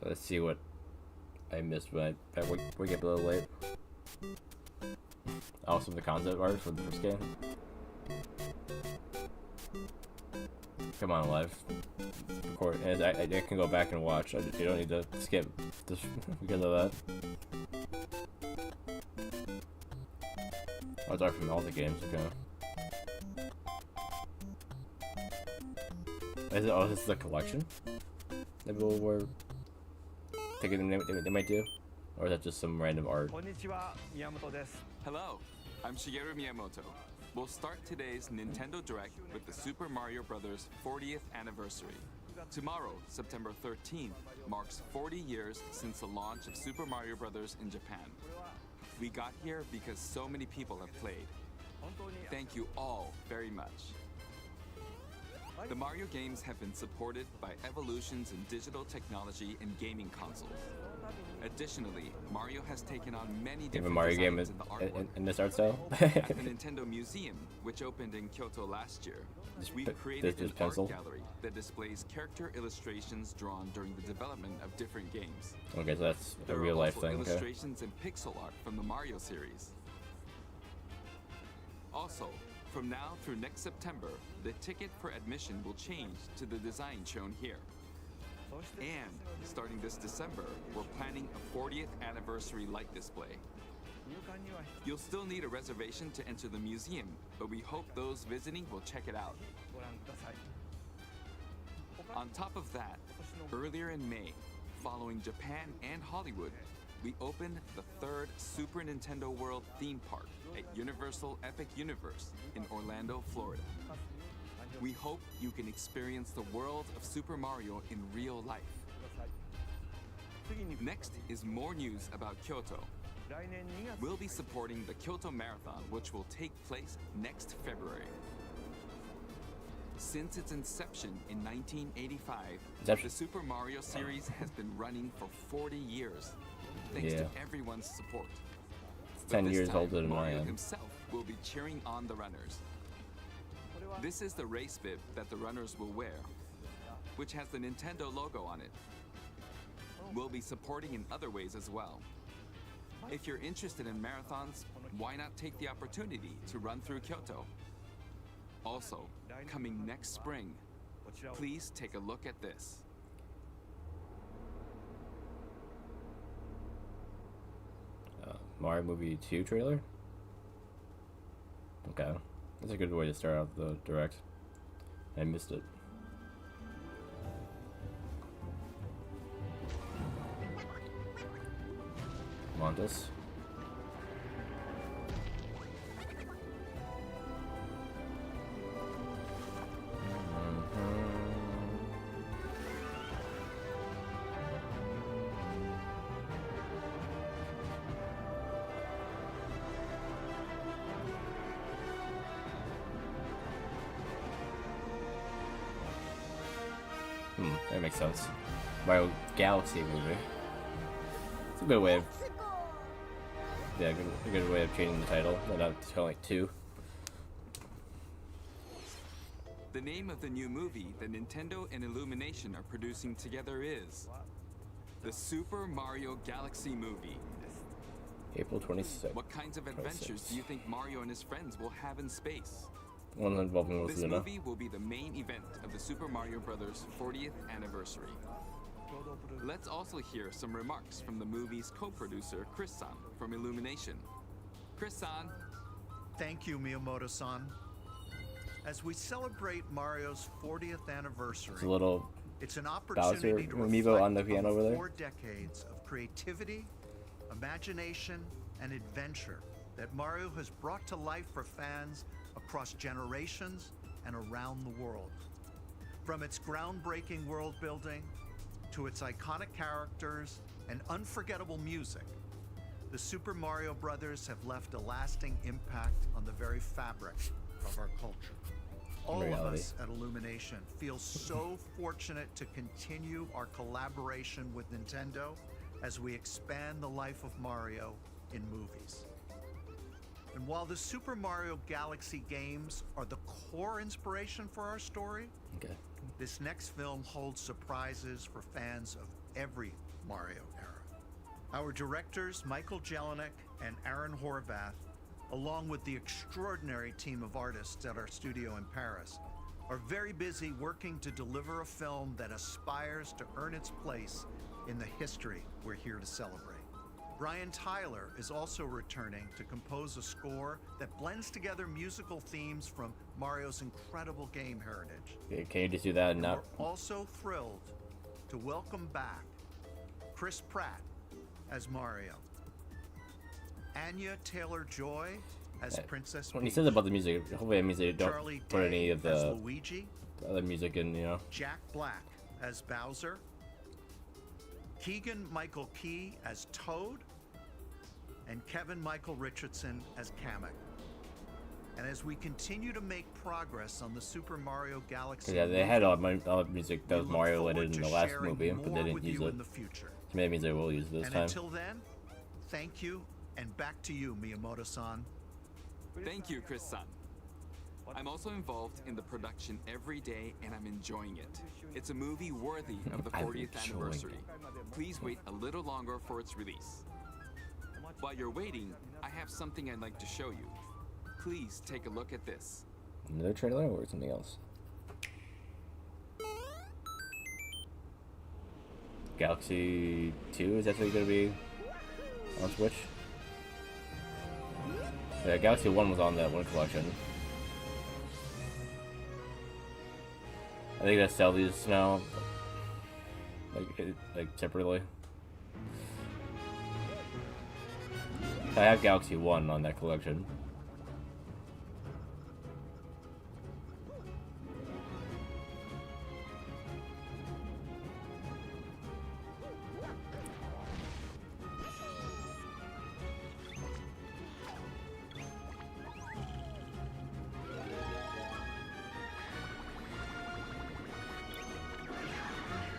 Let's see what I missed when I wake up a little late. Oh, some of the concept art for the first game. Come on, live. Record. And I can go back and watch. You don't need to skip just because of that. Oh, it's art from all the games. Okay. Is it? Oh, this is a collection that people were thinking they might do, or is that just some random art? Hello, I'm Shigeru Miyamoto. We'll start today's Nintendo Direct with the Super Mario Bros. 40th anniversary. Tomorrow, September 13th, marks 40 years since the launch of Super Mario Bros. In Japan. We got here because so many people have played. Thank you all very much. The Mario games have been supported by evolutions in digital technology and gaming consoles. Additionally, Mario has taken on many different Mario game designs in the artwork. in this art style. At the Nintendo Museum, which opened in Kyoto last year, we created an art gallery that displays character illustrations drawn during the development of different games. Okay, so that's a There real are life also thing. Okay. illustrations and pixel art from the Mario series. Also, from now through next September, the ticket for admission will change to the design shown here. And starting this December, we're planning a 40th anniversary light display. You'll still need a reservation to enter the museum, but we hope those visiting will check it out. On top of that, earlier in May, following Japan and Hollywood, we opened the third Super Nintendo World theme park at Universal Epic Universe in Orlando, Florida. We hope you can experience the world of Super Mario in real life. Next is more news about Kyoto. We'll be supporting the Kyoto Marathon, which will take place next February. Since its inception in 1985, Inception. the Super Mario series has been running for 40 years, thanks to everyone's support. It's But 10 this years time, older than I Mario am. himself will be cheering on the runners. This is the race bib that the runners will wear, which has the Nintendo logo on it. We'll be supporting in other ways as well. If you're interested in marathons, why not take the opportunity to run through Kyoto? Also, coming next spring, please take a look at this. Mario Movie 2 trailer? Okay. That's a good way to start out the direct. I missed it. Montes. That makes sense. Mario Galaxy movie. It's a good way of, yeah, a good way of changing the title, but not to like 2. The name of the new movie that Nintendo and Illumination are producing together is the Super Mario Galaxy movie. April 26th. What kinds of adventures do you think Mario and his friends will have in space? One involving This Luna. movie will be the main event of the Super Mario Bros. 40th anniversary. Let's also hear some remarks from the movie's co-producer, Chris-san, from Illumination. Chris-san. Thank you, Miyamoto-san. As we celebrate Mario's 40th anniversary, It's a little it's an Bowser opportunity to amiibo reflect on the piano over there. 4 decades of creativity, imagination, and adventure that Mario has brought to life for fans across generations and around the world. From its groundbreaking world building to its iconic characters and unforgettable music, the Super Mario Brothers have left a lasting impact on the very fabric of our culture. All of us at Illumination feel so fortunate to continue our collaboration with Nintendo as we expand the life of Mario in movies. And while the Super Mario Galaxy games are the core inspiration for our story, this next film holds surprises for fans of every Mario era. Our directors, Michael Jelinek and Aaron Horvath, along with the extraordinary team of artists at our studio in Paris, are very busy working to deliver a film that aspires to earn its place in the history we're here to celebrate. Brian Tyler is also returning to compose a score that blends together musical themes from Mario's incredible game heritage. Okay, can you just do that and not? We're also thrilled to welcome back Chris Pratt as Mario, Anya Taylor-Joy as Princess When he Peach, says about the music, hopefully it means they don't Charlie put any Day of as the Luigi, other music in, you know. Jack Black as Bowser, Keegan Michael Key as Toad, and Kevin Michael Richardson as Kamek. And as we continue to make progress on the Super Mario Galaxy, Yeah, they had all the music that was look Mario forward related in to the last sharing movie, but they more didn't with use you it. in the future. So maybe that means they will use it this And time. until then, thank you, and back to you, Miyamoto-san. Thank you, Chris-san. I'm also involved in the production every day, and I'm enjoying it. It's a movie worthy of the I'm 40th enjoying anniversary. Please wait a little longer for its release. While you're waiting, I have something I'd like to show you. Please take a look at this. Another trailer or something else? Galaxy 2 is actually going to be on Switch? Yeah, Galaxy 1 was on that one collection. I think they sell these now, like separately. I have Galaxy 1 on that collection.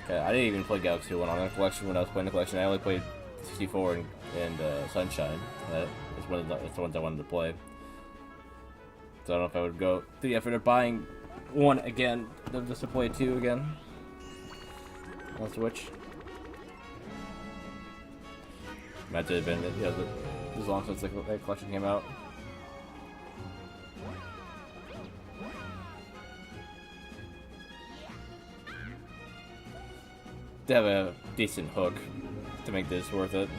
Okay, I didn't even play Galaxy 1 on the collection when I was playing the collection. I only played 64 and Sunshine. That's the ones I wanted to play. So I don't know if I would go through the effort of buying one again, just to play 2 again on Switch. Might have been as long since that collection came out. To have a decent hook to make this worth it.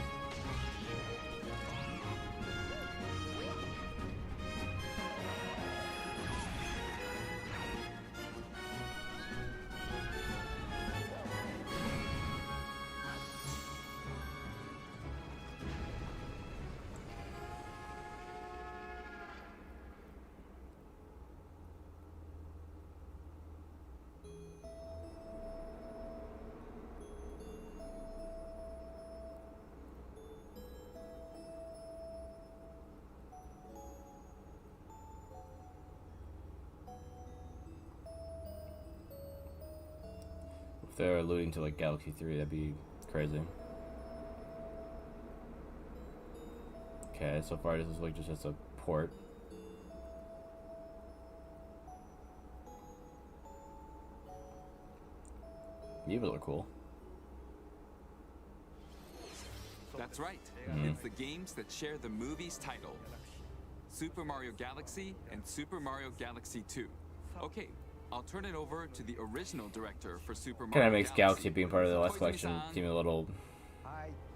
If they're alluding to like Galaxy 3, that'd be crazy. Okay, so far this is like just a port. Evil are cool. That's right. It's the games that share the movie's title. Super Mario Galaxy and Super Mario Galaxy 2. Okay, I'll turn it over to the original director for Super Mario Kind of makes Galaxy being part of the last collection seem a little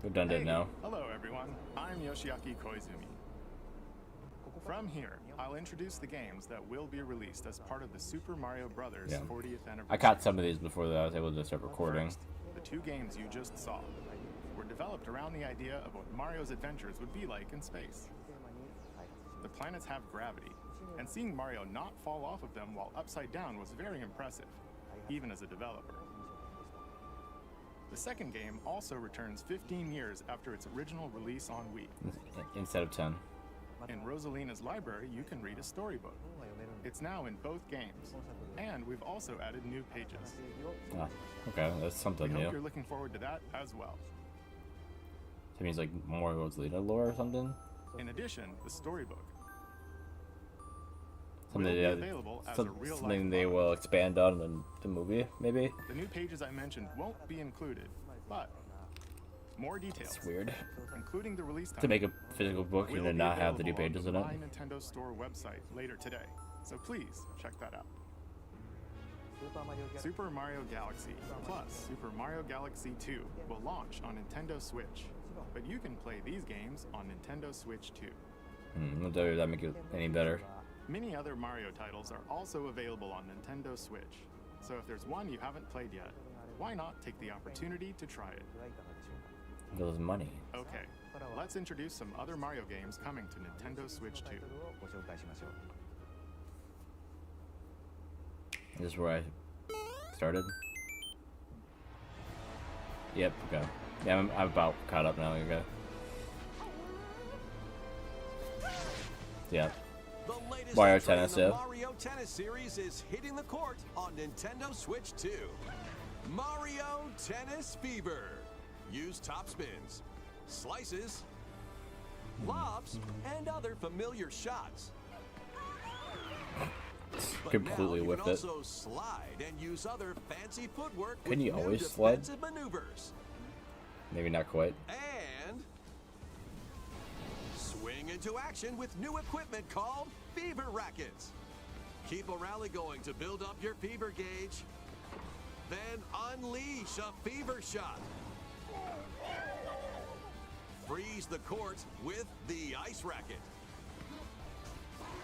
redundant now. Hello everyone, I'm Yoshiaki Koizumi. From here, I'll introduce the games that will be released as part of the Super Mario Brothers 40th anniversary. I caught some of these before I was able to start recording. First, the 2 games you just saw were developed around the idea of what Mario's adventures would be like in space. The planets have gravity, and seeing Mario not fall off of them while upside down was very impressive, even as a developer. The second game also returns 15 years after its original release on Wii. Instead of 10. In Rosalina's library, you can read a storybook. It's now in both games, and we've also added new pages. Ah, okay, that's something We new. hope you're looking forward to that as well. That means like more Rosalina lore or something? In addition, the storybook Something, will be available as a real-life something they will expand on in the movie, maybe? The new pages I mentioned won't be included, but more details. It's weird. Including the release time. To make a physical book and to not have the new pages in it. My Nintendo Store website later today, so please check that out. Super Mario Galaxy plus Super Mario Galaxy 2 will launch on Nintendo Switch, but you can play these games on Nintendo Switch too. I'll tell you that make it any better. Many other Mario titles are also available on Nintendo Switch, so if there's one you haven't played yet, why not take the opportunity to try it? Those money. Okay, let's introduce some other Mario games coming to Nintendo Switch 2. This is where I started. Yep, okay. Yeah, I'm about caught up now, okay. Yeah. The latest Mario entry in Tennis, the yeah. Mario Tennis series is hitting the court on Nintendo Switch 2. Mario Tennis Fever. Use top spins, slices, lobs, and other familiar shots. But Completely now you whiffed can it. also slide and use other fancy footwork Can with you new always slide? defensive maneuvers. Maybe not quite. And swing into action with new equipment called Fever Rackets. Keep a rally going to build up your fever gauge. Then unleash a fever shot. Freeze the court with the ice racket.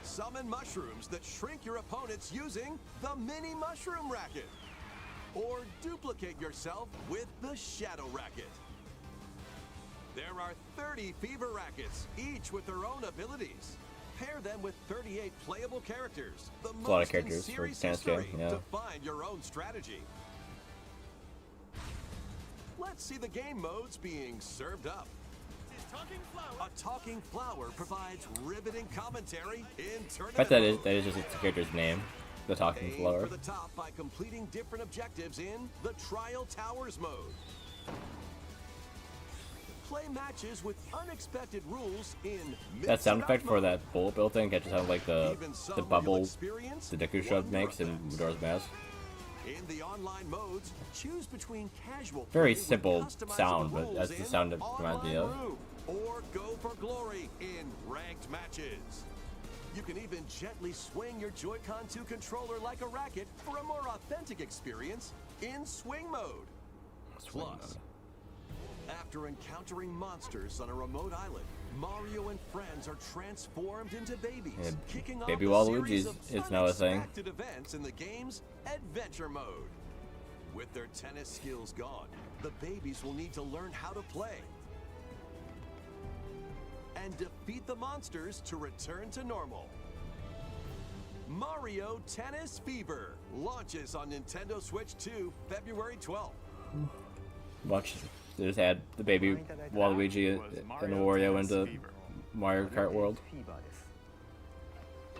Summon mushrooms that shrink your opponents using the mini mushroom racket. Or duplicate yourself with the shadow racket. There are 30 fever rackets, each with their own abilities. Pair them with 38 playable characters. The A lot of most in characters for series tennis game, history yeah. to find your own strategy. Let's see the game modes being served up. A talking flower provides riveting commentary in I bet tournament that is just the character's name. The talking Aim flower. for the top by completing different objectives in the Trial Towers mode. Play matches with unexpected rules in That sound mix-it-up effect for mode. that bullet bill thing catches sound like the bubble experience the Deku Shove makes in Majora's Mask. In the online modes, choose between casual Very play with simple customizable sound, but rules that's the in sound it reminds me of. Online Room, or go for glory in ranked matches. You can even gently swing your Joy-Con 2 controller like a racket for a more authentic experience in swing mode. Plus, after encountering monsters on a remote island, Mario and friends are transformed into babies, Yeah, kicking off Baby a Waluigi's series of is now a thing. unexpected events in the game's adventure mode. With their tennis skills gone, the babies will need to learn how to play and defeat the monsters to return to normal. Mario Tennis Fever launches on Nintendo Switch 2 February 12th. Watch, they just add the baby Waluigi and Wario into Mario Kart World.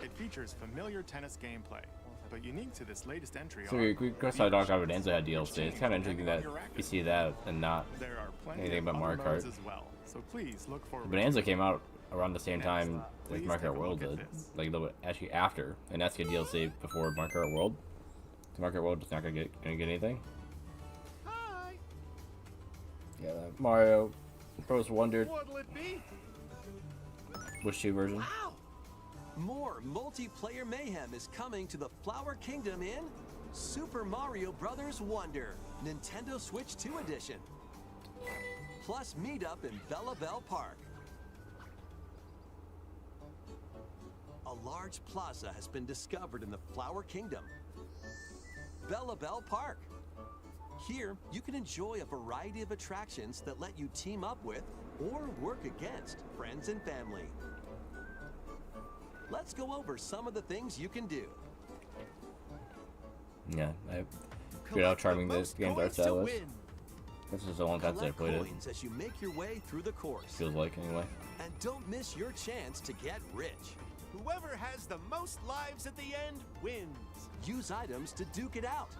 It features familiar tennis gameplay, but unique to this latest entry. So we saw Dog Radiance had DLC. It's kind of interesting that you see that and not anything about Mario Kart. As well, so please look forward. Bonanza came out around the same time as Mario Kart World did, like a little bit actually after, and that's good DLC before Mario Kart World. So Mario Kart World is not gonna get anything. Hi. Yeah, Mario Bros. Wonder What'll it be? Wish 2 version. Wow! More multiplayer mayhem is coming to the Flower Kingdom in Super Mario Bros. Wonder, Nintendo Switch 2 Edition. Plus meetup in Bella Bell Park. A large plaza has been discovered in the Flower Kingdom. Bella Bell Park. Here, you can enjoy a variety of attractions that let you team up with or work against friends and family. Let's go over some of the things you can do. Yeah, I figured out how charming this game's art style is. This is a long time since I played it. Coins as you make your way through the course. Feels like anyway. And don't miss your chance to get rich. Whoever has the most lives at the end wins. Use items to duke it out.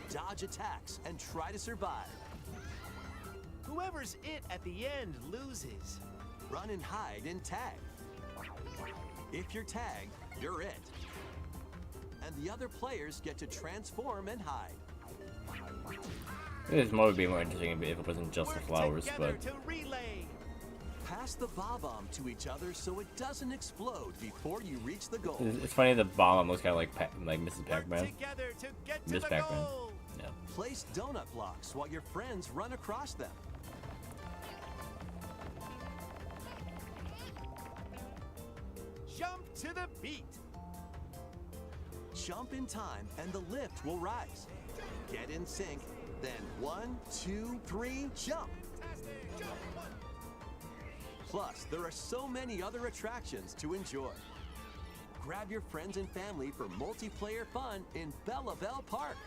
Dodge attacks and try to survive. Whoever's it at the end loses. Run and hide and tag. If you're tagged, you're it. And the other players get to transform and hide. This mode would be more interesting if it wasn't just the flowers, but To relay. Pass the bomb to each other so it doesn't explode before you reach the goal. it's funny the bomb looks kind of like Mrs. Pac-Man. Together to get to Miss the Pac-Man. goal. Yeah. Place donut blocks while your friends run across them. Jump to the beat. Jump in time and the lift will rise. Get in sync, then 1, 2, 3, jump. Plus, there are so many other attractions to enjoy. Grab your friends and family for multiplayer fun in Bella Bell Park.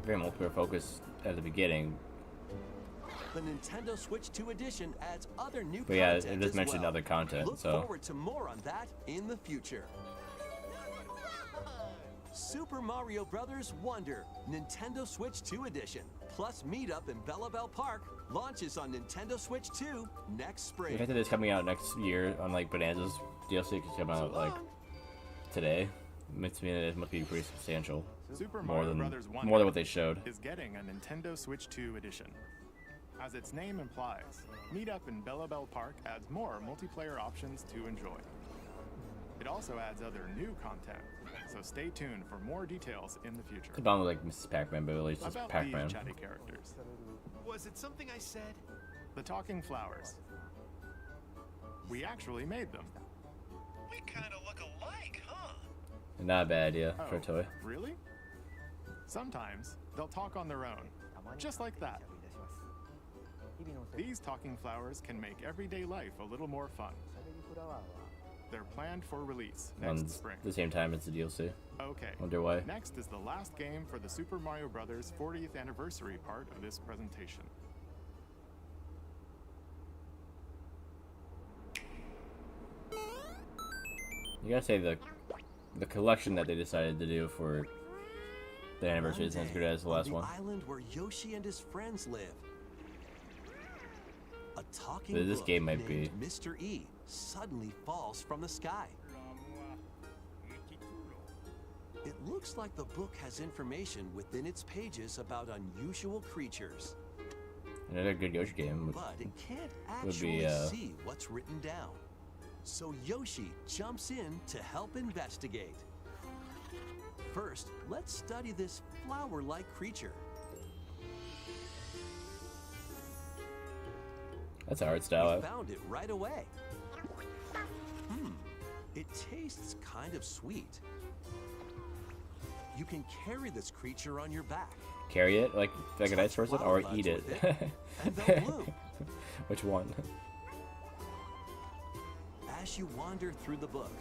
Very multiplayer focus at the beginning. The Nintendo Switch 2 Edition adds other new But yeah, content it just as mentioned well. other content, Look so forward to more on that in the future. Super Mario Bros. Wonder, Nintendo Switch 2 Edition, plus meetup in Bella Bell Park, launches on Nintendo Switch 2 next the spring. fact that it's coming out next year, unlike Bonanza's DLC, could come out like today, makes me it must be pretty substantial. Super more Mario than Brothers Wonder more than what they showed. is getting a Nintendo Switch 2 edition. As its name implies, meetup in Bella Bell Park adds more multiplayer options to enjoy. It also adds other new content, so stay tuned for more details in the future. The bomb was like Mrs. Pac-Man, but at least it's About Pac-Man. these chatty characters. Was it something I said? The talking flowers. We actually made them. We kind of look alike, huh? Not a bad idea for a toy. Really? Sometimes they'll talk on their own, just like that. These talking flowers can make everyday life a little more fun. They're planned for release next On spring. the same time as the DLC. Okay. Wonder why. Next is the last game for the Super Mario Bros. 40th anniversary part of this presentation. You gotta say the collection that they decided to do for the anniversary isn't as good as the last one. Island where Yoshi and his friends live. A talking This book game might be. named Mr. E suddenly falls from the sky. It looks like the book has information within its pages about unusual creatures. Another good Yoshi game But it can't would actually be see what's written down. So Yoshi jumps in to help investigate. First, let's study this flower-like creature. that's an art We style. found it right away. It tastes kind of sweet. You can carry this creature on your back. Carry it like a nice person, or flower eat it. buds with it, and they'll bloom. Which one? As you wander through the book,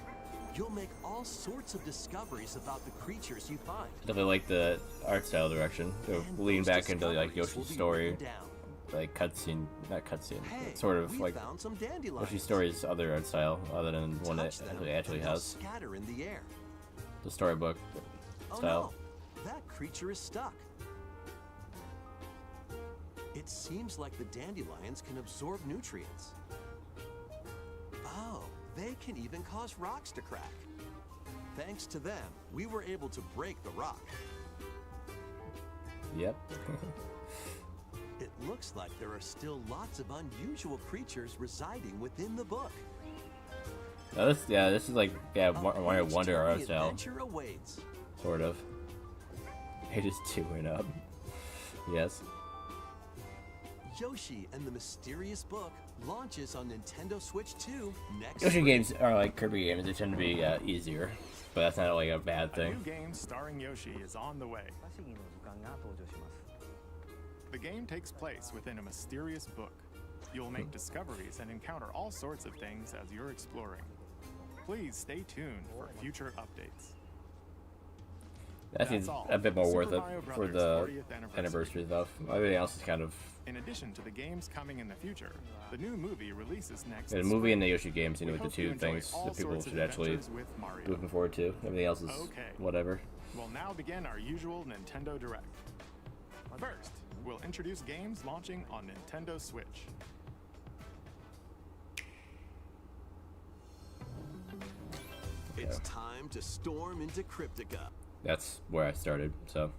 you'll make all sorts of discoveries about the creatures you find. Definitely like the art style direction. They'll lean back into like Yoshi's will be story, written down. like cutscene, not cutscene, Hey, sort of we like found some dandelions. Yoshi's story's other art style, other than one that Touch them, actually and they'll has scatter in the air. the storybook Oh style. no, that creature is stuck. It seems like the dandelions can absorb nutrients. Oh, they can even cause rocks to crack. Thanks to them, we were able to break the rock. Yep. It looks like there are still lots of unusual creatures residing within the book. Now this is like Mario Wonder art style, Adventure awaits. sort of. It is 2 and up. Yes. Yoshi and the Mysterious Book launches on Nintendo Switch 2 next Yoshi spring. games are like Kirby games. They tend to be easier, but that's not like a bad A thing. new game starring Yoshi is on the way. The game takes place within a mysterious book. You'll make discoveries and encounter all sorts of things as you're exploring. Please stay tuned for future updates. That seems all. a bit more Super worth it Mario for Brothers the 40th anniversary stuff. Everything else is kind of. In addition to the games coming in the future, the new movie releases next Yeah, the movie and the Yoshi games seem We like the hope you two enjoy things all that people sorts of should actually adventures with Mario. be looking forward to. Everything else is Okay. whatever. We'll now begin our usual Nintendo Direct. First, we'll introduce games launching on Nintendo Switch. It's time to storm into Cryptica. That's where I started. So.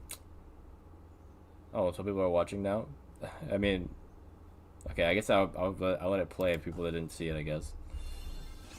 Oh, so people are watching now. I mean, okay. I guess I'll let it play. People that didn't see it, I guess.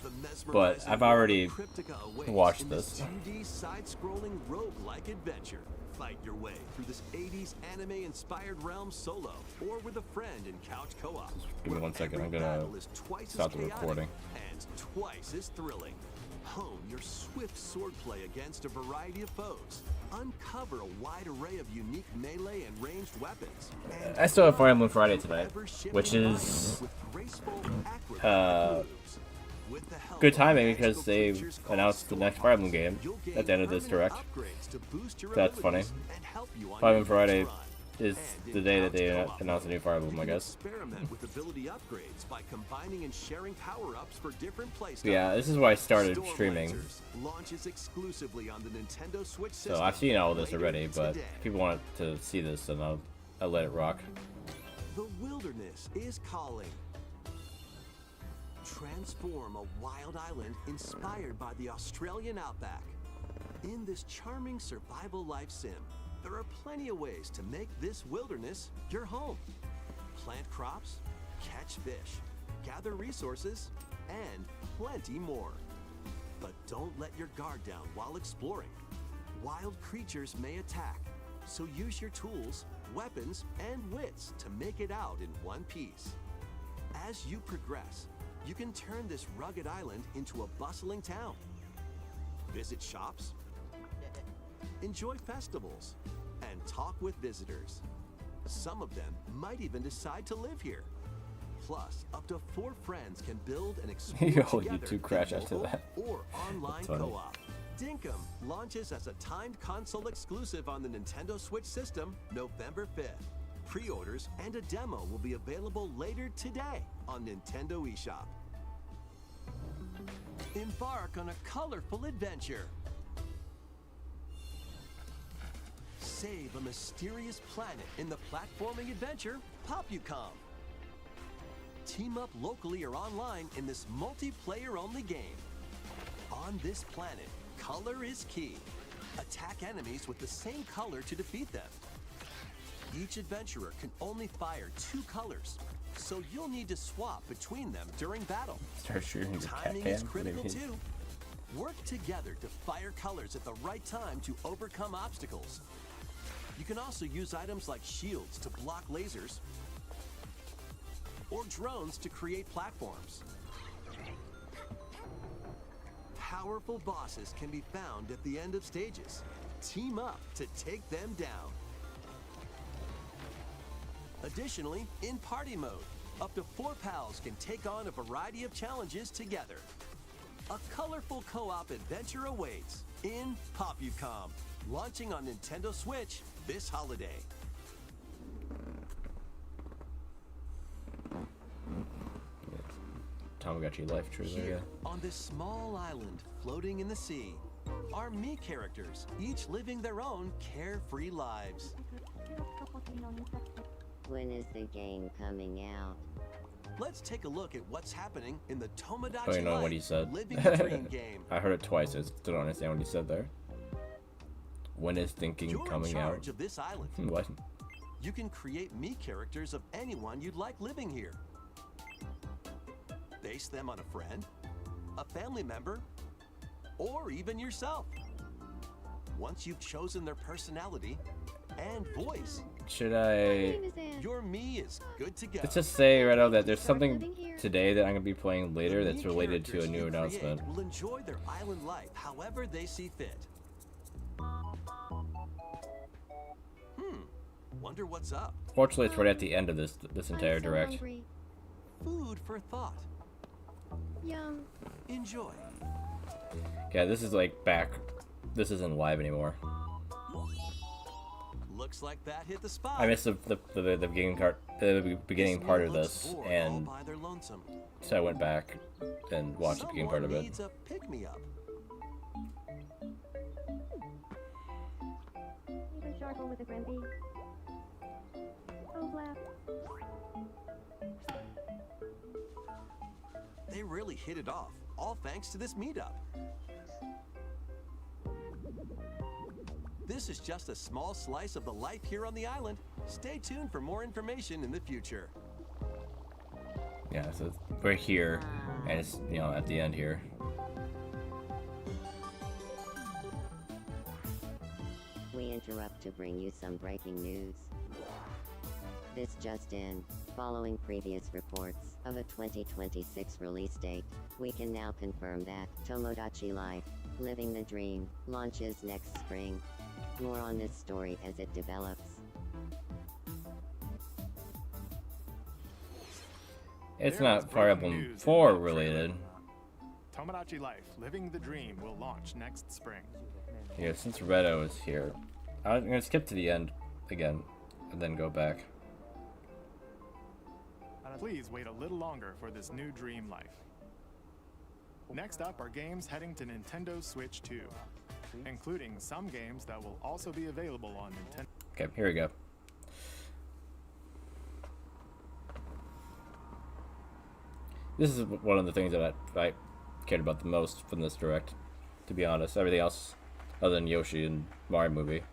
The But mesmerizing I've world of already Cryptica awaits watched in this. 2D side-scrolling roguelike adventure. Fight your way through this 80s anime-inspired realm solo, or with a friend in couch co-op. Give me where 1 second. every I'm gonna battle is twice stop as the chaotic recording. and twice as thrilling. Hone your swift swordplay against a variety of foes. Uncover a wide array of unique melee and ranged weapons. And I still have Fire Emblem Friday tonight, ever-shifting which is with graceful, acrobatic moves. With the help good of timing magical because they creatures called announced the next Fire Emblem game you'll gain at the end of this permanent direct. upgrades to boost your That's funny. abilities and help you on Fire your Emblem Friday next run. is And the in day that couch they co-op announced a new Fire Emblem, I you can guess. experiment with ability upgrades by combining and sharing power-ups for different playstyles. Yeah, this is why I started streaming. Stormlasers launches exclusively on the Nintendo Switch system. So I've seen all this later already, but today. if people want to see this, then I'll let it rock. The wilderness is calling. Transform a wild island inspired by the Australian outback. In this charming survival life sim, there are plenty of ways to make this wilderness your home. Plant crops, catch fish, gather resources, and plenty more. But don't let your guard down while exploring. Wild creatures may attack, so use your tools, weapons, and wits to make it out in one piece. As you progress, you can turn this rugged island into a bustling town. Visit shops, enjoy festivals, and talk with visitors. Some of them might even decide to live here. Plus, up to 4 friends can build and explore Yo, together you two crash in after local that. or online That's funny. co-op. Dinkum launches as a timed console exclusive on the Nintendo Switch system November 5th. Pre-orders and a demo will be available later today on Nintendo eShop. Embark on a colorful adventure. Save a mysterious planet in the platforming adventure Popucom. Team up locally or online in this multiplayer-only game. On this planet, color is key. Attack enemies with the same color to defeat them. Each adventurer can only fire 2 colors, so you'll need to swap between them during battle. Start shooting the cat Timing can. is critical too. Work together to fire colors at the right time to overcome obstacles. You can also use items like shields to block lasers or drones to create platforms. Powerful bosses can be found at the end of stages. Team up to take them down. Additionally, in party mode, up to 4 pals can take on a variety of challenges together. A colorful co-op adventure awaits in Popucom, launching on Nintendo Switch this holiday. Tamagotchi life trailer, yeah. Here, on this small island floating in the sea, are me characters, each living their own carefree lives. When is the game coming out? Let's take a look at what's happening in the Tomodachi I don't know what he Life said. Living the Dream game. I heard it twice. I still don't understand what he said there. When is thinking You're coming in charge out? of this island. What? You can create me characters of anyone you'd like living here. Base them on a friend, a family member, or even yourself. Once you've chosen their personality and voice, Should I... your me is good to go. Let's just say right now that there's something today that I'm going to be playing later that's related to a new announcement. Will enjoy their island life however they see fit. Wonder what's up. Fortunately, it's right at the end of this entire I'm so direct. hungry. Food for thought. Yum. Enjoy. Yeah, this is like back. This isn't live anymore. Looks like that hit the spot. I missed the beginning part of this, and by their lonesome. so I went back and watched the beginning part of it. Needs a pick-me-up. You can sharkle with a friendly. Oh, blap. They really hit it off, all thanks to this meetup. This is just a small slice of the life here on the island. Stay tuned for more information in the future. Yeah, so it's right here, and it's, you know, at the end here. We interrupt to bring you some breaking news. This just in. Following previous reports of a 2026 release date, we can now confirm that Tomodachi Life, Living the Dream, launches next spring. More on this story as it develops. It's not Fire Emblem 4 related. Tomodachi Life, Living the Dream will launch next spring. Yeah, since Redo is here, I'm gonna skip to the end again, and then go back. Please wait a little longer for this new dream life. Next up are games heading to Nintendo Switch 2, including some games that will also be available on Nintendo. Okay, here we go. This is one of the things that I cared about the most from this direct, to be honest. Everything else, other than Yoshi and Mario movie.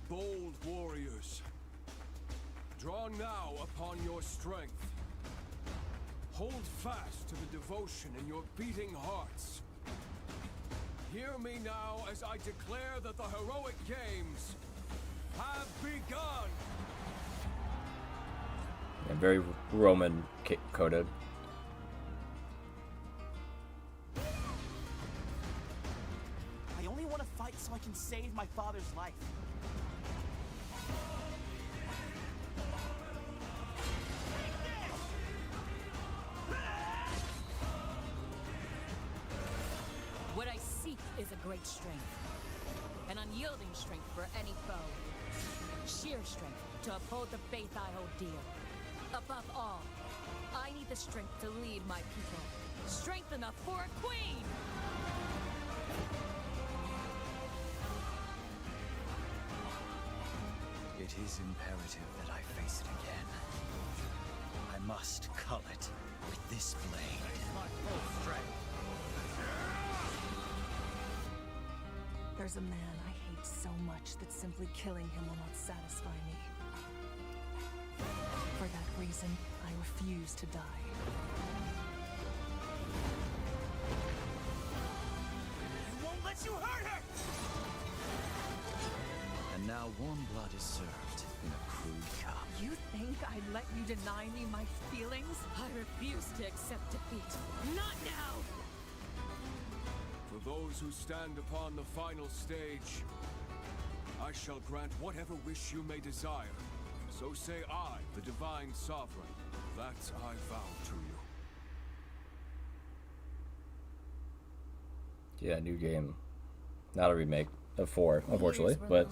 Bold warriors, draw now upon your strength. Hold fast to the devotion in your beating hearts. Hear me now as I declare that the heroic games have begun! Yeah, very Roman coded. I only want to fight so I can save my father's life. What I seek is a great strength. An unyielding strength for any foe. Sheer strength to uphold the faith I hold dear. Above all, I need the strength to lead my people. Strength enough for a queen! It is imperative that I face it again. I must cull it with this blade. There's a man I hate so much that simply killing him will not satisfy me. For that reason, I refuse to die. I won't let you hurt her! And now warm blood is served in a crude cup. You think I'd let you deny me my feelings? I refuse to accept defeat. Not now! For those who stand upon the final stage, I shall grant whatever wish you may desire. So say I, the Divine Sovereign, that I vow to you. Yeah, new game. Not a remake of 4, unfortunately, but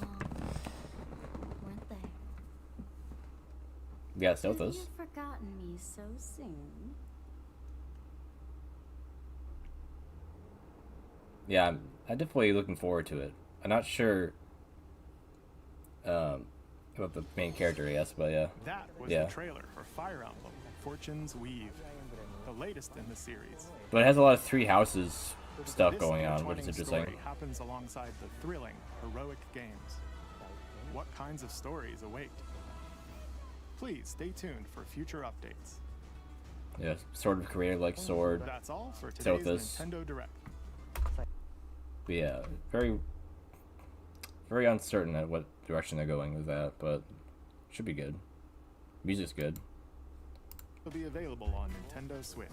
yeah, still those. You've forgotten me so soon. Yeah, I'm definitely looking forward to it. I'm not sure about the main character, I guess, but yeah. That was the trailer for Fire Emblem, Fortune's Weave, the latest in the series. But it has a lot of Three Houses stuff This going on, which is intertwining interesting. story happens alongside the thrilling, heroic games. What kinds of stories await? Please stay tuned for future updates. Yeah, sort of created like Sword. That's all for today's Sothis. Nintendo Direct. But yeah, very uncertain at what direction they're going with that, but should be good. Music's good. Will be available on Nintendo Switch.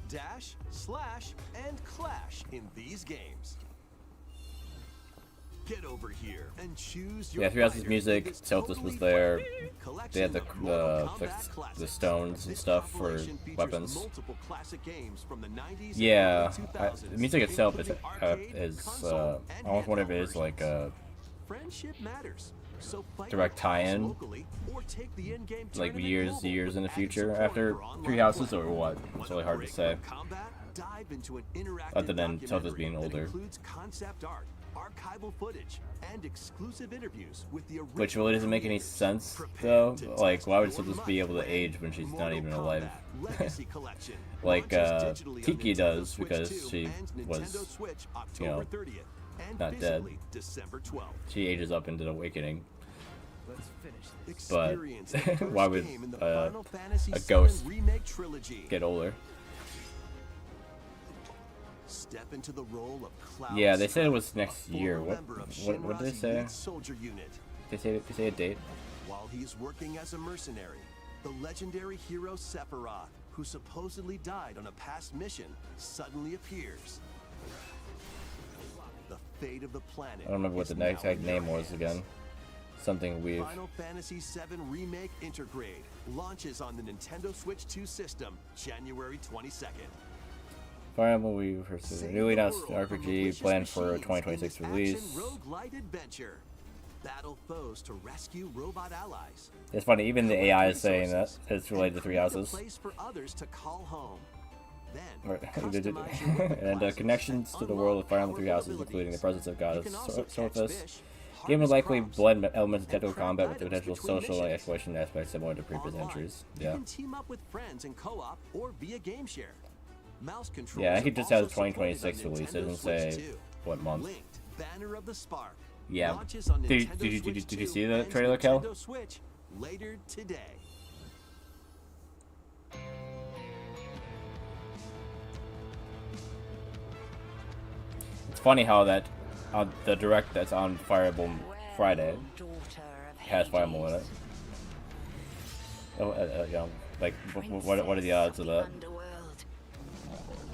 Dash, slash, and clash in these games. Get over here and choose your Yeah, Three Houses fighter music, in this Celtis was totally there. fun They had the collection of Mortal Kombat the classics. stones and This stuff for compilation features weapons. multiple classic games from the 90s and Yeah, early 2000s, the music itself is including console and I almost wonder if handheld it is like a Friendship matters. So fight direct tie-in, locally or take the in-game like tournament years global in the with future added after support for Three online Houses play. or what? It's really hard to say. Combat, dive into an interactive Other than Celtis documentary being that older. includes concept art, archival footage, and exclusive interviews with the original Which really doesn't make any sense, though. Like, why would Celtis be able to age when she's not even alive? Legacy Collection Like, launches digitally on Tiki Nintendo does, Switch because 2 she and Nintendo was, Switch you know, October 30th, and not dead. physically December 12th. She ages up into the Awakening. Let's finish this. But Experience the first why would game in the Final Fantasy a VII ghost remake trilogy. get older? Step into the role of Cloud Yeah, they said it Strife, was next a year. former What member of did they Shinra's say? elite soldier unit. They say a date? While he's working as a mercenary, the legendary hero Sephiroth, who supposedly died on a past mission, suddenly appears. The fate of the planet. I don't remember what the is exact now in name your was hands. again. Something we've. Final Fantasy VII Remake Intergrade launches on the Nintendo Switch 2 system January 22nd. Fire Emblem Weave versus a newly announced RPG planned for a 2026 release. Roguelite adventure. Battle foes to rescue robot allies. It's funny, even the AI is saying that it's related to Three Find a Houses. place for others to call home. Then, Right. customize your weapon And classes, connections to the world of Fire Emblem Three unlock Houses, powerful including the abilities. presence of You Goddess can also catch Sothis. fish, Game would harvest likely crops, blend elements of and technical craft combat with the items potential between social and missions. exploration aspects similar to previous Online, entries. You Yeah. can team up with friends in co-op or via game share. Mouse controls Yeah, I are think it just has a also supported on 2026 release. It Nintendo doesn't Switch say 2. what month. Linked, Banner of the Spark. Yeah. Launches on Did Nintendo you Switch see 2 the and trailer, Kel? Nintendo Switch later today. It's funny how that on the direct that's on Fire Emblem Friday has Fire Emblem in it. Oh, you know, like what are the odds of that?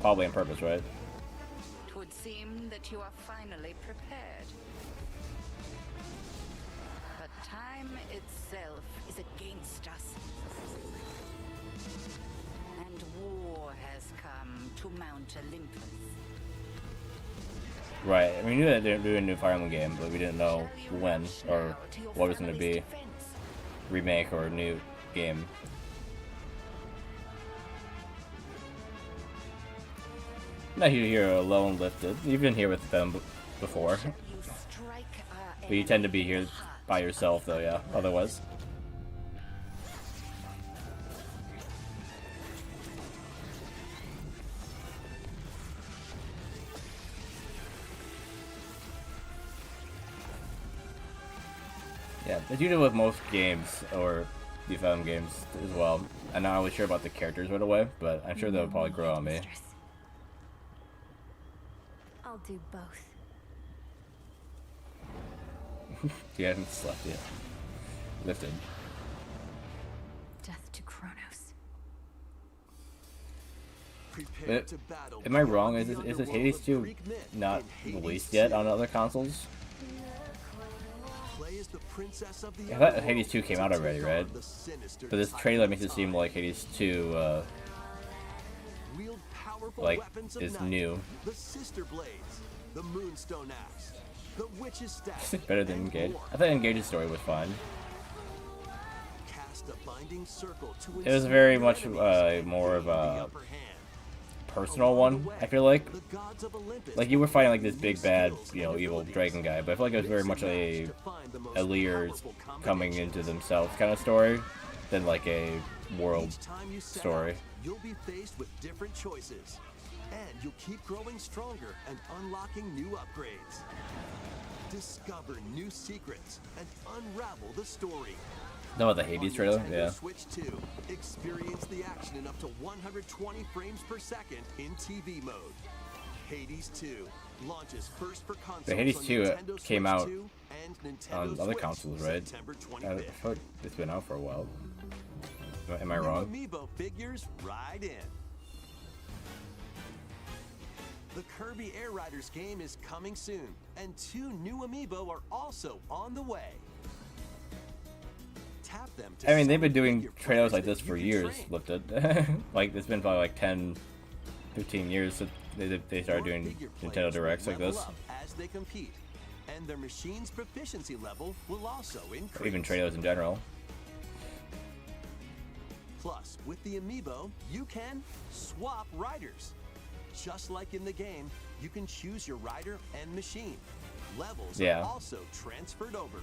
Probably on purpose, right? It would seem that you are finally prepared. But time itself is against us. And war has come to Mount Olympus. Right. I mean, we knew that they were doing a new Fire Emblem game, but we didn't know when or what it was going to be. Remake or a new game. Not here alone lifted. You've been here with them before. But you tend to be here by yourself, though, yeah. Otherwise. Yeah, as you do with most games, or the film games as well. I'm not always sure about the characters right away, but I'm sure they'll probably grow on me. I'll do both. You haven't slept yet. Lifted. Death to Kronos. But, am I wrong? Is this Hades 2 not released yet on other consoles? I thought Hades 2 came out already, right? But this trailer makes it seem like Hades 2, like, is new. The Sister Blades, the Moonstone Axe, the Witch's Staff. Better than Engage. I thought Engage's story was fine. Cast a binding circle to It was very much more of a personal one, I feel like. Like, you were fighting like this big bad, you know, evil dragon guy, but I feel like it was very much a Lear's coming into themselves kind of story than like a world story. You'll be faced with different choices, and you'll keep growing stronger and unlocking new upgrades. Discover new secrets and unravel the story. No, the Hades trailer, yeah. Switch 2. Experience the action in up to 120 frames per second in TV mode. Hades 2 launches first for consoles. The Hades 2 came out on other Switch consoles, right? September I thought it's been out for a while. Am I wrong? Amiibo figures right in. The Kirby Air Riders game is coming soon, and 2 new amiibo are also on the way. Tap them to I mean, they've been doing trailers like this for years, Lifted. Like, it's been probably like 10, 15 years since they started doing Nintendo Directs like this. As they compete, and their machine's proficiency level will also increase. Or even trailers in general. Plus, with the amiibo, you can swap riders. Just like in the game, you can choose your rider and machine. Levels are also transferred over.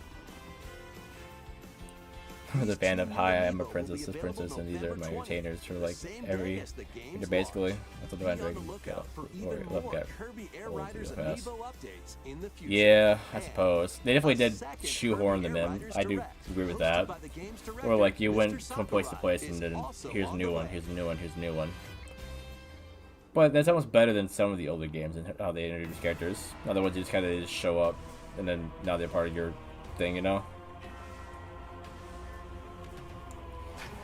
The band of Hi, I'm a princess, this princess, and these are my retainers for like every. Basically, that's what the Band Dragon got. Or Love got. Yeah, I suppose. They definitely did shoehorn them in. I do agree with that. Or like you went from place to place and then here's a new one, here's a new one, here's a new one. But that's almost better than some of the older games and how they introduce characters. Otherwise, you just kind of just show up and then now they're part of your thing, you know?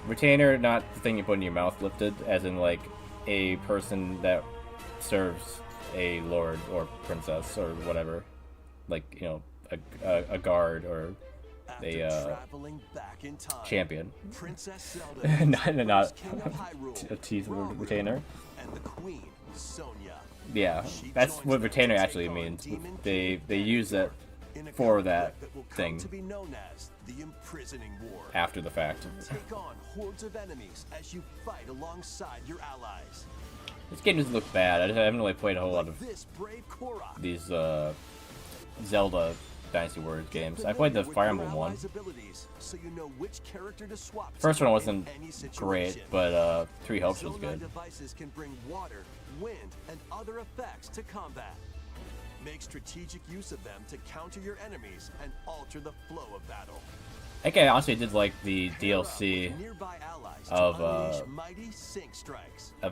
Retainer, not the thing you put in your mouth, Lifted, as in like a person that serves a lord or princess or whatever, like, you know, a guard or a champion. not a teeth retainer. And the Queen, Sonya. Yeah, that's what retainer actually means. They use it for that thing. To be known as the imprisoning war. After the fact. Take on hordes of enemies as you fight alongside your allies. This game doesn't look bad. I haven't really played a whole lot of these Zelda Dynasty Warriors games. I played the Fire Emblem one. So you know which character to swap. First one wasn't great, but 3 Hopes was good. Devices can bring water, wind, and other effects to combat. Make strategic use of them to counter your enemies and alter the flow of battle. I think I honestly did like the DLC of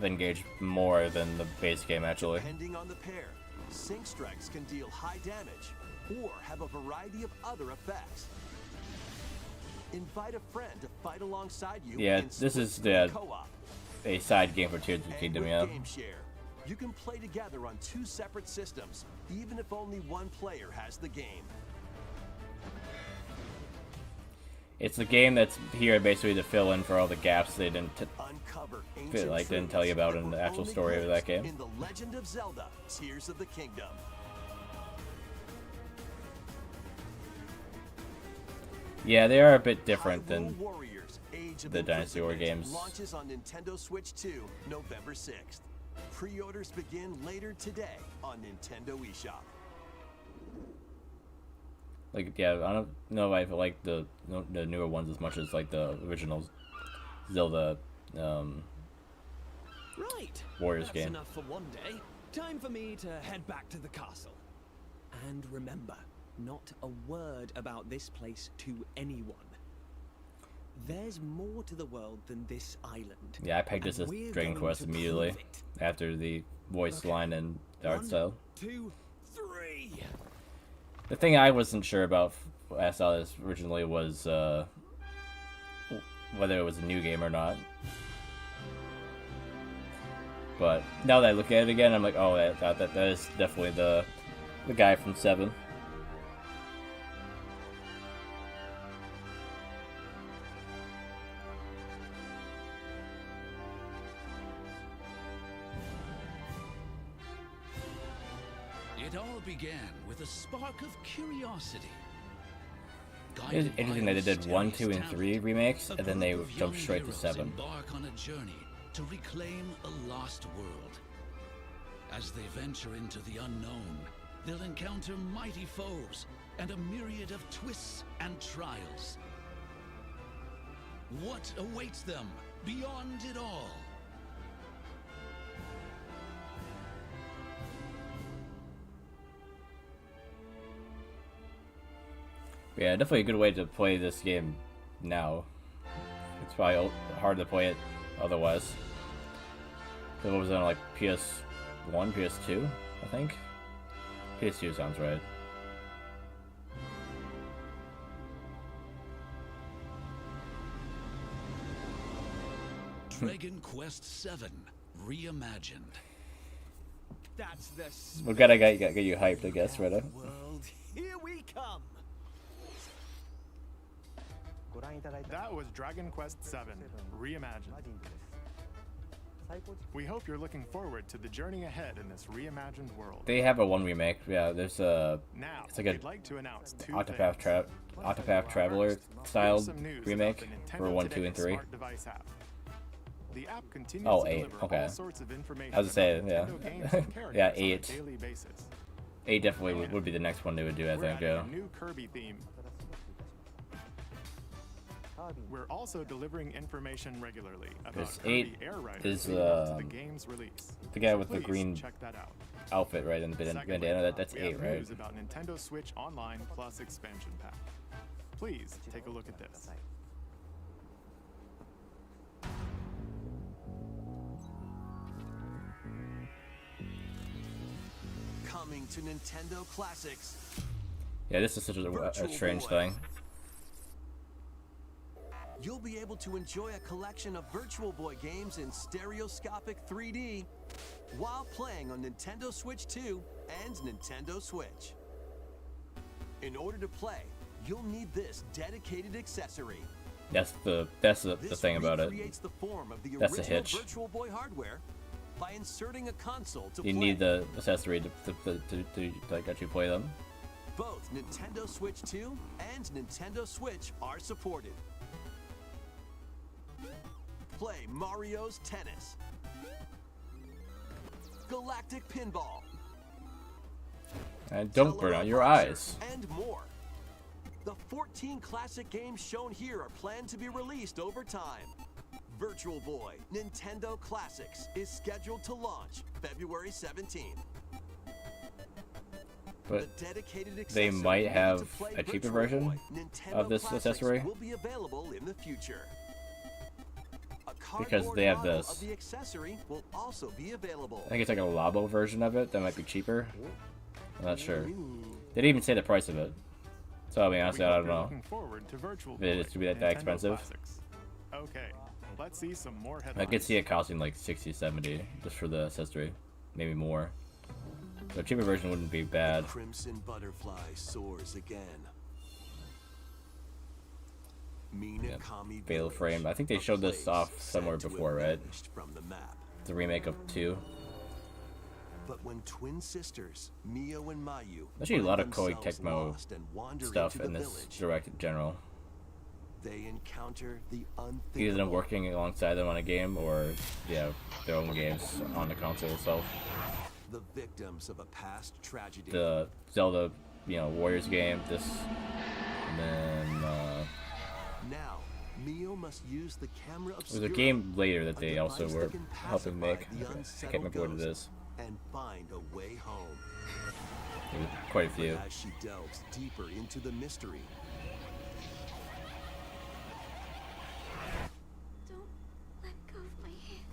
Engage more than the base game actually. Depending on the pair, Sync Strikes can deal high damage or have a variety of other effects. Invite a friend to fight alongside you. Yeah, this is a side game for Tears of the Kingdom, yeah. You can play together on 2 separate systems, even if only one player has the game. It's the game that's here basically to fill in for all the gaps they didn't didn't tell you about in the actual story of that game. In The Legend of Zelda: Tears of the Kingdom. Yeah, they are a bit different than Warriors, Age of the Dynasty War Imprisonment games. launches on Nintendo Switch 2, November 6th. Pre-orders begin later today on Nintendo eShop. Like, yeah, I don't know if I like the newer ones as much as like the original Zelda Right. Warriors That's game. enough for one day. Time for me to head back to the castle. And remember, not a word about this place to anyone. There's more to the world than this island. Yeah, I pegged this and as we're Dragon going Quest to immediately prove it. after the voice line and art 1, style. 2, 3. The thing I wasn't sure about when I saw this originally was whether it was a new game or not. But now that I look at it again, I'm like, oh, that is definitely the guy from 7. It all began with a spark of curiosity. It's interesting that they did 1, 2, and 3 remakes, A and then they group of jumped young straight to heroes 7. Embark on a journey to reclaim a lost world. As they venture into the unknown, they'll encounter mighty foes and a myriad of twists and trials. What awaits them beyond it all? Yeah, definitely a good way to play this game now. It's probably hard to play it otherwise. What was it on, like, PS1, PS2, I think? PS2 sounds right. Dragon Quest VII Reimagined. That's the We gotta get you hyped, I guess, right? world. Here we come. That was Dragon Quest VII Reimagined. We hope you're looking forward to the journey ahead in this reimagined world. They have a 1 remake. Yeah, there's a. Now, It's like a we'd like to announce two Octopath Traveler styled some news remake about the for Nintendo 1, 2, Today and 3. smart device app. The app continues Oh, to 8. deliver Okay. all sorts of information I was saying, about yeah. Nintendo games and characters Yeah, on a 8. daily basis. 8 definitely would be the next one they would do, I We're think. adding Yeah. a new Kirby theme. We're also delivering information regularly about This Kirby 8 Air Riders is leading up to the game's release. the guy So with the please green check that out. outfit, right, and the Secondly, bandana. That's we 8, have right? news about Nintendo Switch Online Plus expansion pack. Please take a look at this. Coming to Nintendo Classics. Yeah, this is such a strange thing. You'll be able to enjoy a collection of Virtual Boy games in stereoscopic 3D while playing on Nintendo Switch 2 and Nintendo Switch. In order to play, you'll need this dedicated accessory. That's the This thing about it. recreates the form of the That's the original hitch. Virtual Boy hardware by inserting a console to You play. need the accessory to like actually play them. Both Nintendo Switch 2 and Nintendo Switch are supported. Play Mario's Tennis, Galactic Pinball, And don't burn out your eyes. and more. The 14 classic games shown here are planned to be released over time. Virtual Boy Nintendo Classics is scheduled to launch February 17th. But The dedicated they accessory might needed have to play a cheaper Virtual version Boy Nintendo of this Classics accessory will be available in the future. A because cardboard they have model this. of the accessory will also be available. I think it's like a Labo version of it that might be cheaper. I'm not sure. They didn't even say the price of it. So I mean, honestly, I don't know. Looking forward to Virtual If it is to be that Nintendo expensive. Classics. Okay, let's see some more I headlines. could see it costing like 60, 70 just for the accessory, maybe more. So a cheaper version wouldn't be bad. Crimson Butterfly soars again. Minakami Fatal Village, Frame. I think they a showed this place off said somewhere to have before, right? vanished from the map. The remake of 2. But when twin sisters, Mio and Mayu, Actually, a lot of find Koei themselves Tecmo lost and wander stuff into in the this village, direct in general. they encounter the unthinkable. Either them working alongside them on a game, or yeah, their own games on the console itself. The victims of a past tragedy. The Zelda, Warriors game. This, and then now, Mio must use the camera there's a game later that they also were helping make. I can't remember what it is. And find a way home. There's quite a few. But as she delves deeper into the mystery. Don't let go of my hand.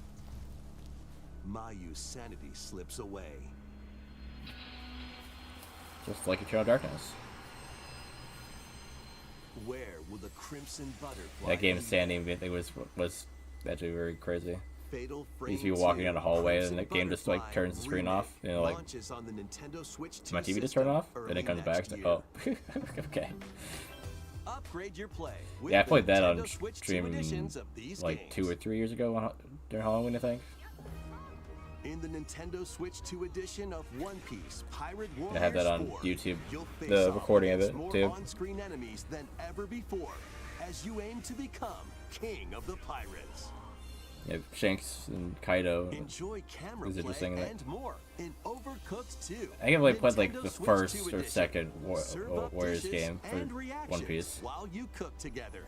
Mayu's sanity slips away. Just like Eternal Darkness. Where will the Crimson Butterfly? That game's standing, I think, was actually very crazy. Fatal You see you walking down a hallway and the game just like turns the screen off. Like, on the Nintendo Switch my TV just turned off, and it comes back. It's like, oh, okay. Upgrade your play. Yeah, I played that on stream like 2 or 3 years ago during Halloween, I think. In the Nintendo Switch 2 edition of One Piece Pirate Warriors I have that on 4, YouTube, face the off recording of it against too. More on-screen enemies than ever before, as you aim to become king of the pirates. Yeah, Shanks and Kaido. Enjoy camera is interesting. play and more in Overcooked 2. I think I've only played like Nintendo the Switch first 2 or edition. second Serve up Warriors dishes game for and One reactions Piece. while you cook together.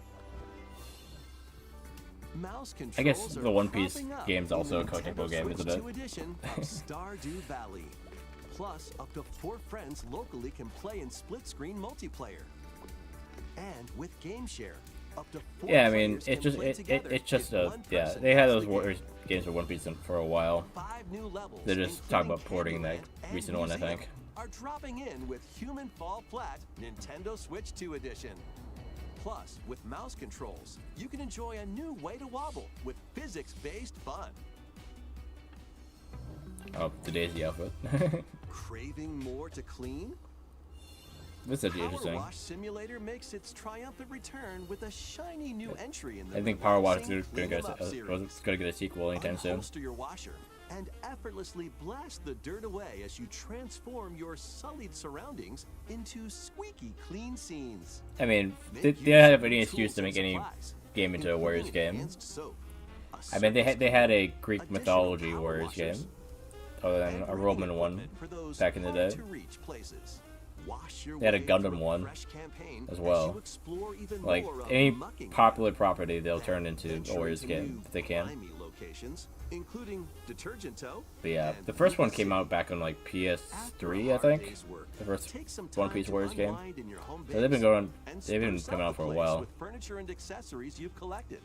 Mouse I guess controls the are One Piece popping up game's in also a the collectible Nintendo game, Switch isn't it? 2 edition of Stardew Valley. Plus, up to 4 friends locally can play in split-screen multiplayer. And with Game Share, up to 4 Yeah, I mean, players it's can just play together it's just if a one yeah. person They had has those the Warriors games for One Piece for a while. 5 new levels, They're just talking about including porting that Candyland and recent one, I Museum, think. are dropping in with Human Fall Flat Nintendo Switch 2 edition. Plus, with mouse controls, you can enjoy a new way to wobble with physics-based fun. Oh, the Daisy outfit. Craving more to clean? This is Power interesting. Wash Simulator makes its triumphant return with a shiny new entry in the I think Power Wash is relaxing going Clean 'em Up series. to get a sequel anytime soon. Unholster your washer and effortlessly blast the dirt away as you transform your sullied surroundings into squeaky clean scenes. I mean, Make they use don't have of any the excuse to tools make and any supplies, game into a Warriors including game. advanced soap, a I mean, they surface had a cleaner, Greek additional mythology power Warriors washers, game, other than and a rain Roman one equipment for those back in the day. hard-to-reach places. Wash your They had a way Gundam through one fresh campaign as you well. explore even Like more of any mucking popular property, they'll turn into venture a Warriors into game new if they can. grimy locations, including Detergent Tow. But yeah, and the first one Lucas came City. out back on like After PS3, a I hard think. day's work, The first take some One time Piece to Warriors game. unwind in your home So they've been base going. and They've been spruce coming up out the for a place while. with furniture and accessories you've collected.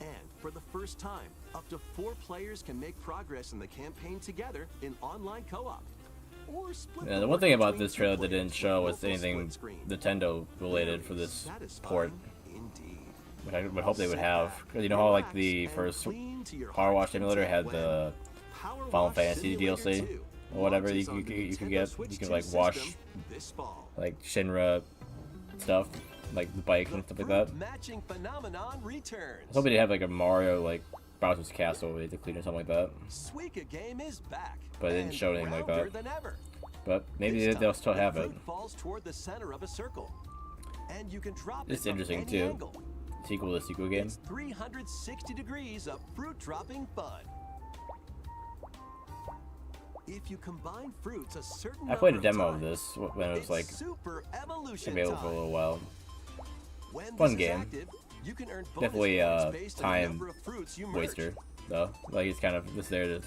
And for the first time, up to 4 players can make progress in the campaign together in online co-op. Or split Yeah, the one work thing about between this 2 trailer that players didn't with show was local anything split screen. Nintendo related for this port. Indeed. Which I would hope they would have. Because you know how like the first Power Wash Simulator had the Final Fantasy DLC or whatever you could get. You could like wash like Shinra stuff, like the bike and stuff like that. Matching phenomenon returns. I was hoping they'd have like a Mario like Bowser's Castle where they clean or something like that. Suika game is back. But they didn't show anything like rounder that. than ever. But maybe This they'll time, still the have it. fruit falls toward the center of a circle, and you can drop It's it from interesting any too. angle. Sequel to sequel game. It's 360 degrees of fruit dropping fun. If you combine fruits a certain I played a number demo of of times, this when it was it's like super evolution available for a time. little while. When Fun this is game. active, you can earn bonus Definitely points based on the time number of fruits you merge. waster though. Like he's kind of just there to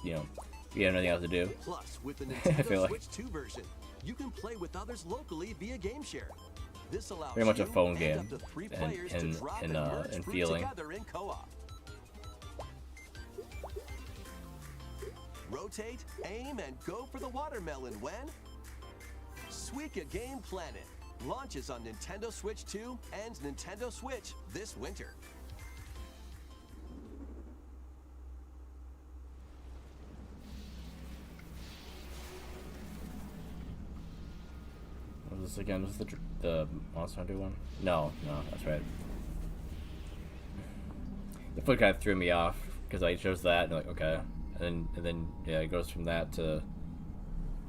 you know, if you have nothing else to do. Plus, with the I feel Nintendo like Switch 2 version, you can play with others locally via Game Share. This allows very much a you phone and game up to 3 and players to drop and merge fruit feeling. together in co-op. Rotate, aim, and go for the watermelon when Suika Game Planet launches on Nintendo Switch 2 and Nintendo Switch this winter. What was this again? Was this the Monster Hunter one? No, that's right. The foot kind of threw me off because I chose that and like okay, and then yeah, it goes from that to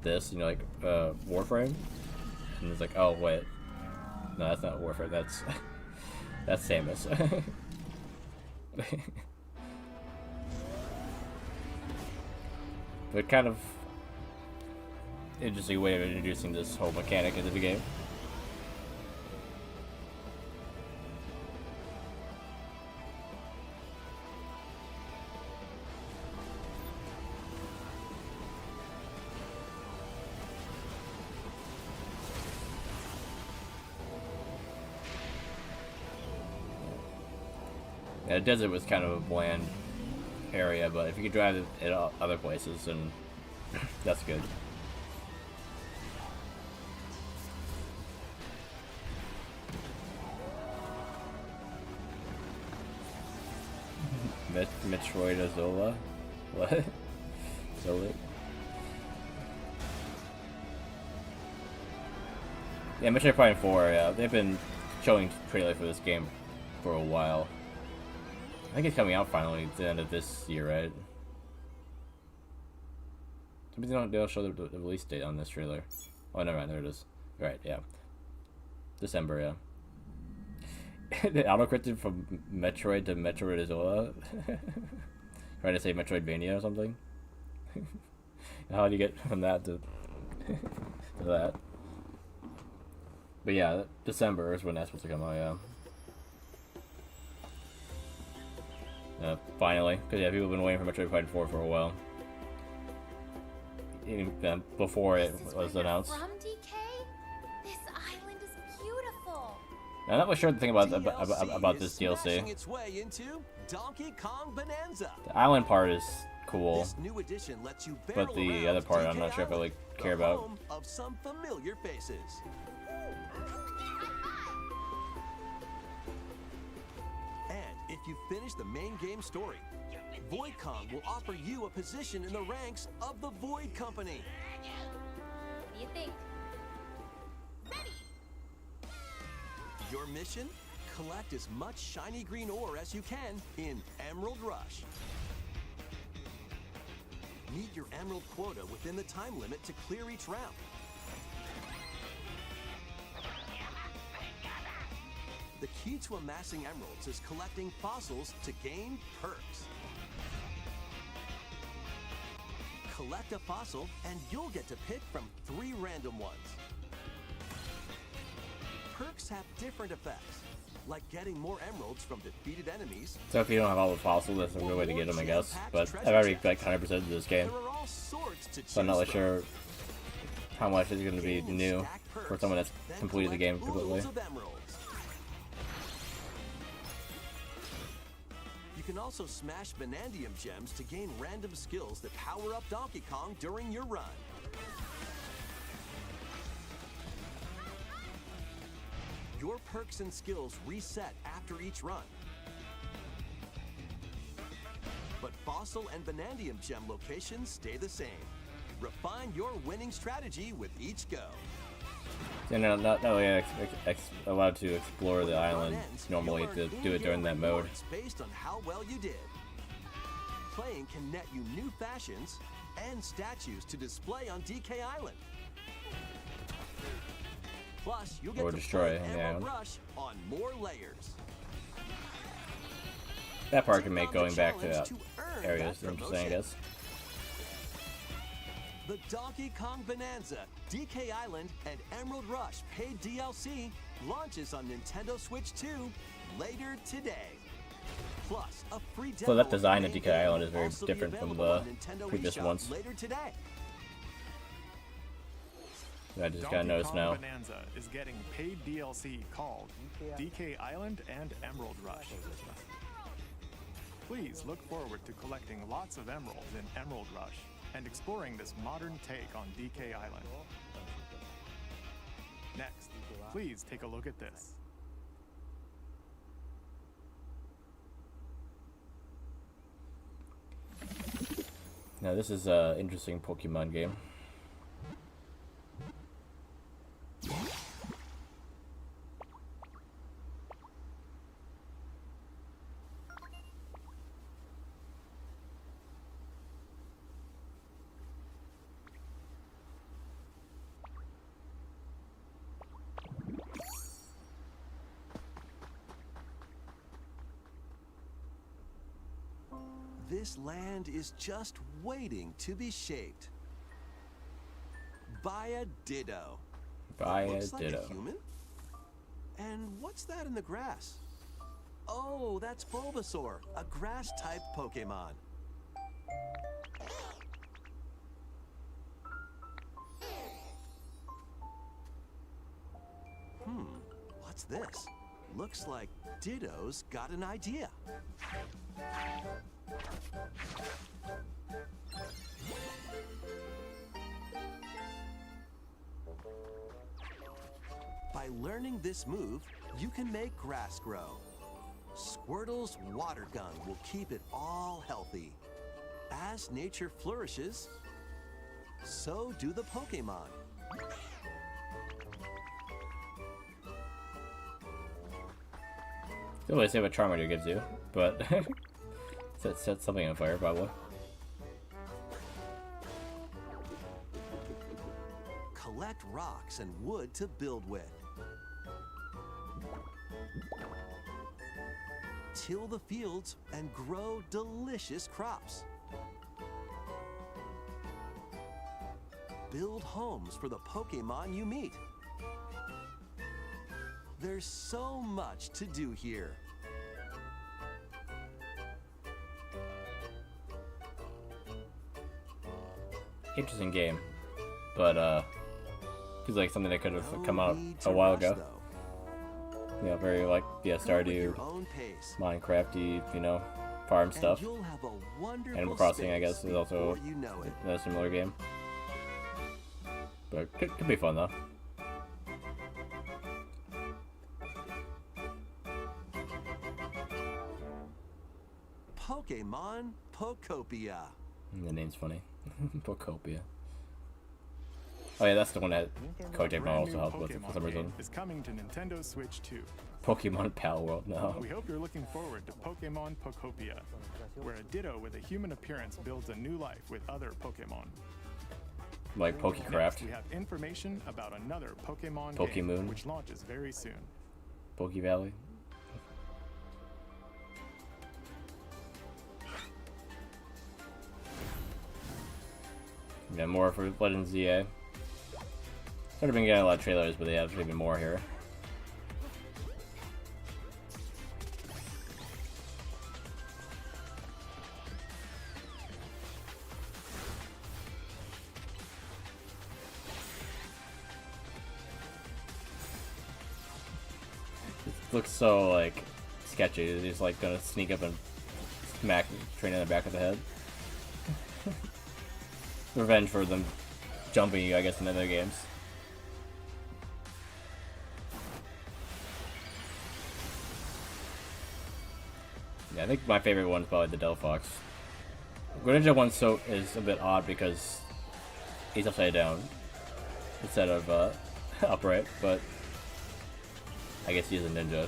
this, you know, like Warframe, and it's like oh wait, no, that's not Warframe. That's That's Samus. But kind of interesting way of introducing this whole mechanic into the game. Yeah, the desert was kind of a bland area, but if you could drive it other places, then that's good. Metroid Zola? What? Zola? Yeah, Metroid Prime 4, yeah, they've been showing trailer for this game for a while. I think it's coming out finally at the end of this year, right? Maybe they don't show the release date on this trailer. Oh, never mind, there it is. Right, yeah. December, yeah. The autocorrected from Metroid to Metroid. Trying to say Metroidvania or something. How do you get from that to that? But yeah, December is when that's supposed to come out, yeah. Finally, because yeah, people have been waiting for Metroid Prime 4 for a while. Even before it was announced. From DK? This island is beautiful. Now, I'm not really sure the thing about this DLC. Its way into Donkey Kong Bonanza. The island part is cool, This new edition lets you but the other part I'm not sure if I care about. home of some familiar faces. And if you finish the main game story, Void Kong will offer you a position in the ranks of the Void Company. What do you think? Your mission? Collect as much shiny green ore as you can in Emerald Rush. Meet your emerald quota within the time limit to clear each round. The key to amassing emeralds is collecting fossils to gain perks. Collect a fossil and you'll get to pick from 3 random ones. Perks have different effects, like getting more emeralds from defeated enemies. So if you don't have all the fossils, that's a good way to get them, I guess. But I've already like 100% of this game, so I'm not really sure how much is going to be new for someone that's completed the game completely. You can also smash Vanadium gems to gain random skills that power up Donkey Kong during your run. Your perks and skills reset after each run. But fossil and Vanadium gem locations stay the same. Refine your winning strategy with each go. And not really allowed to explore the island normally to do it during that mode. Based on how well you did. Playing can net you new fashions and statues to display on DK Island. Plus, you'll get Or to destroy play the Emerald island. Rush on more layers. That part can make going back to areas interesting, I guess. The Donkey Kong Bonanza, DK Island, and Emerald Rush paid DLC launches on Nintendo Switch 2 later today. Plus, a free demo So that design of of the DK main game Island is will very also be different from available the on Nintendo previous eShop ones. later today. I just got noticed Kong now. Bonanza is getting paid DLC called DK Island and Emerald Rush. Please look forward to collecting lots of emeralds in Emerald Rush and exploring this modern take on DK Island. Next, please take a look at this. Now this is an interesting Pokemon game. This land is just waiting to be shaped by a Ditto. By a Looks like Ditto. a human? And what's that in the grass? Oh, that's Bulbasaur, a grass-type Pokemon. What's this? Looks like Ditto's got an idea. By learning this move, you can make grass grow. Squirtle's water gun will keep it all healthy. As nature flourishes, so do the Pokemon. Still always say what Charmander gives you, but set something on fire probably. Collect rocks and wood to build with. Till the fields and grow delicious crops. Build homes for the Pokemon you meet. There's so much to do here. Interesting game, but feels like something that could have come out a while ago. Yeah, very like Stardew, Minecrafty, you know, farm stuff. Animal Crossing, I guess, is also a similar game. But could be fun though. Pokemon Pokopia. The name's funny. Pokopia. Oh yeah, that's the one that Kojak also helped with for some reason. Is coming to Nintendo Switch 2. Pokemon Pal World, no. We hope you're looking forward to Pokemon Pokopia, where a Ditto with a human appearance builds a new life with other Pokemon. Like Pokecraft. Next, we have information about another Pokemon game, which launches very soon. Poke Valley. Yeah, more for Legends ZA. Sort of been getting a lot of trailers, but they have even more here. It looks so like sketchy. They're just like gonna sneak up and smack Train in the back of the head. Revenge for them jumping you, I guess, in other games. Yeah, I think my favorite one is probably the Delphox. Greninja one is a bit odd because he's upside down instead of upright, but I guess he's a ninja.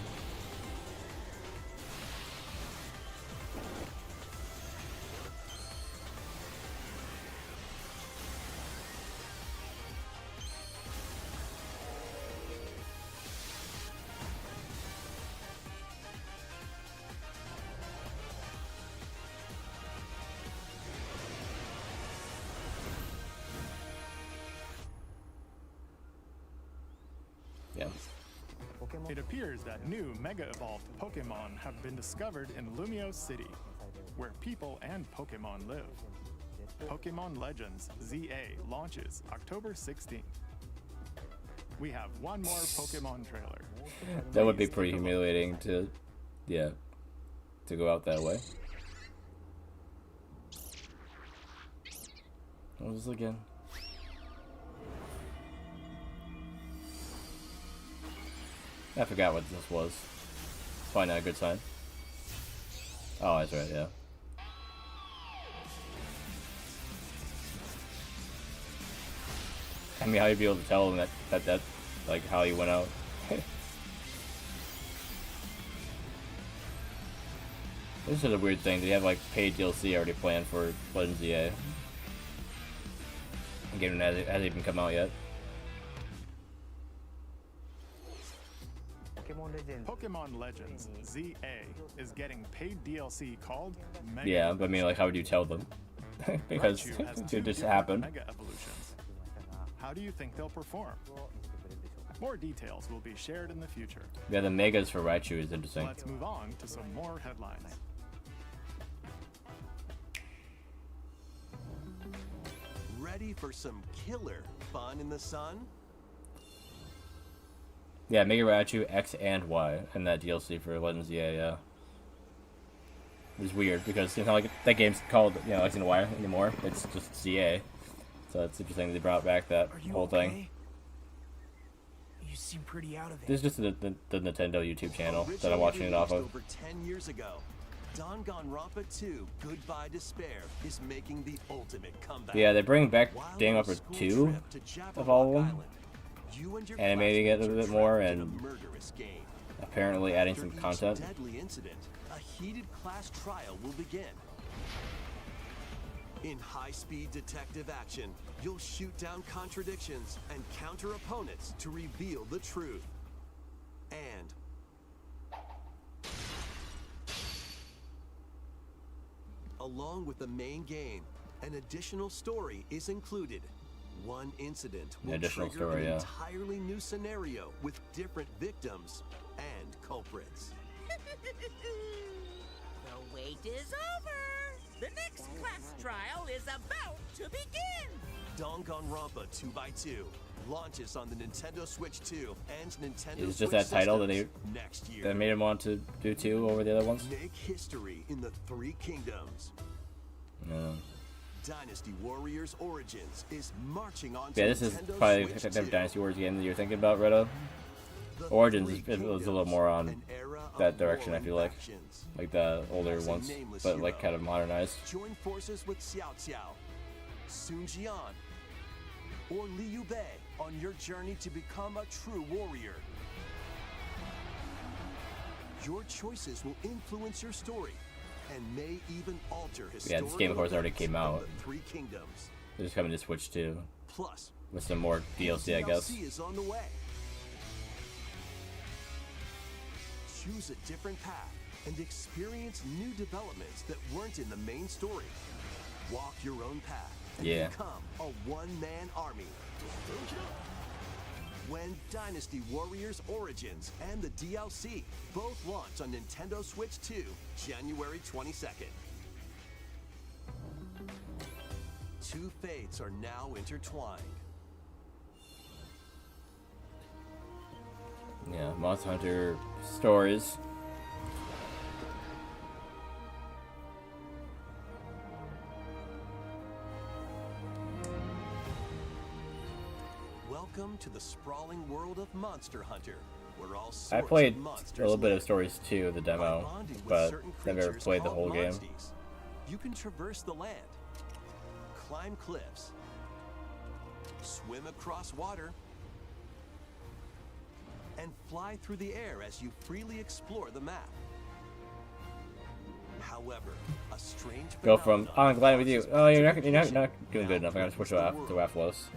It appears that new Mega Evolved Pokemon have been discovered in Lumio City, where people and Pokemon live. Pokemon Legends ZA launches October 16th. We have one more Pokemon trailer. That would be pretty humiliating to go out that way. What was this again? I forgot what this was. Probably not a good sign. Oh, that's right, yeah. I mean, how you be able to tell them that like how he went out? This is a weird thing. They have like paid DLC already planned for Legends ZA. The game hasn't even come out yet. Pokemon Legends ZA is getting paid DLC called Mega. Yeah, but I mean, like, how would you tell them? Because Raichu has it 2 just different happened. Mega evolutions. How do you think they'll perform? More details will be shared in the future. Yeah, the megas for Raichu is interesting. Let's move on to some more headlines. Ready for some killer fun in the sun? Yeah, Mega Raichu X and Y and that DLC for Legends. Yeah. It's weird because it's not like that game's called, you know, X and Y anymore. It's just CA. So it's interesting they brought back that whole thing. You seem pretty out of it. This is just the Nintendo YouTube channel that I'm watching it off of. Over 10 years ago, Danganronpa 2 Goodbye Despair is making the ultimate comeback. Yeah, they bring back Danganronpa 2 of all of them, animating it a bit more and apparently adding some content. Deadly incident, a heated class trial will begin. In high-speed detective action, you'll shoot down contradictions and counter opponents to reveal the truth. And along with the main game, an additional story is included. One incident will trigger an entirely new scenario with different victims and culprits. The wait is over! The next class trial is about to begin! Danganronpa 2x2 launches on the Nintendo Switch 2 and Nintendo It's Switch just that title that next year. that made him want to do 2 over the other ones. Make history in the 3 kingdoms. No. Dynasty Warriors Origins is marching on. Yeah, this is probably the type of Dynasty Warriors game that you're thinking about, Redo. Origins is a little more on that direction, I feel like the older ones, but like kind of modernized. Join forces with Xiao Xiao, Sun Jian, or Liu Bei on your journey to become a true warrior. Your choices will influence your story and may even alter Yeah, this game of course already came out. The 3 kingdoms. They're just coming to Switch 2. Plus, with some more DLC, I guess. DLC is on the way. Choose a different path and experience new developments that weren't in the main story. Walk your own path and become a one-man army. When Dynasty Warriors Origins and the DLC both launch on Nintendo Switch 2, January 22nd. 2 fates are now intertwined. Yeah, Monster Hunter stories. Welcome to the sprawling world of Monster Hunter, where all sorts I played of monsters a little bit live. of stories too, the demo, but I've never played the whole game. Monsties. You can traverse the land, climb cliffs, swim across water, and fly through the air as you freely explore the map. However, a strange Go from oh, I'm glad with you. Oh, you're not doing good enough. I gotta switch to Rafflos.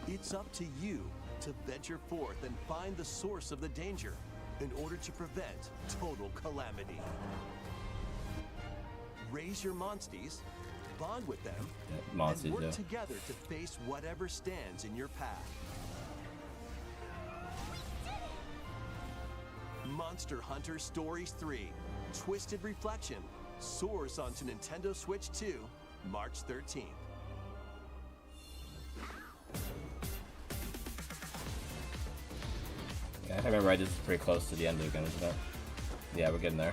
It's up to you to venture forth and find the source of the danger in order to prevent total calamity. Raise your monsties, bond with them, and work together to face whatever stands in your path. Monster Hunter Stories 3, Twisted Reflection, soars onto Nintendo Switch 2, March 13th. Yeah, if I remember right, this is pretty close to the end again, isn't it? Yeah, we're getting there.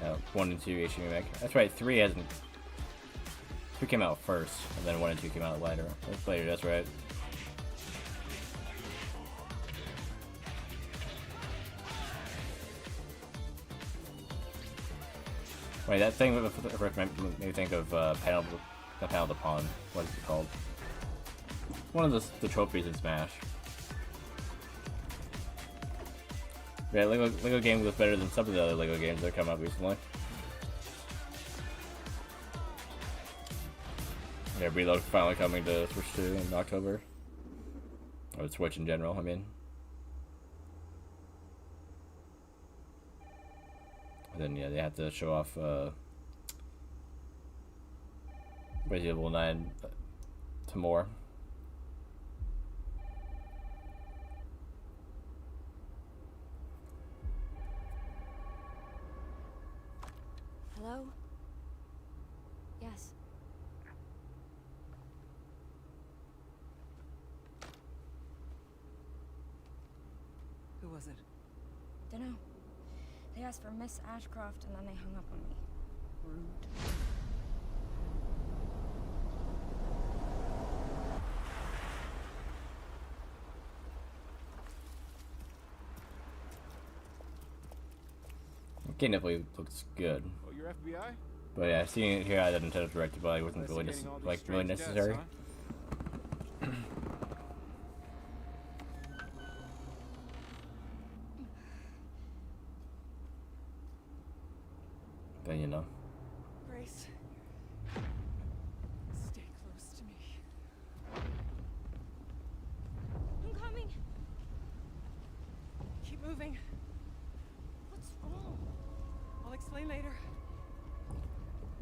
Yeah, 1 and 2 HD remake. That's right, 3 hasn't. 2 came out first, and then 1 and 2 came out later. That's right. Wait, that thing made me think of Panel the Pawn. What is it called? one of the trophies in Smash. Yeah, Lego game was better than some of the other Lego games that come out recently. Yeah, Reload finally coming to Switch 2 in October. Or Switch in general, I mean. And then yeah, they have to show off Resident Evil 9 to more. Hello? Yes. Who was it? Dunno. They asked for Miss Ashcroft and then they hung up on me. Rude. Game definitely looks good. Oh, your FBI? But yeah, seeing it here at the Nintendo Direct, but it wasn't really really necessary. Then you know. Grace. Stay close to me. I'm coming. Keep moving. What's wrong? I'll explain later.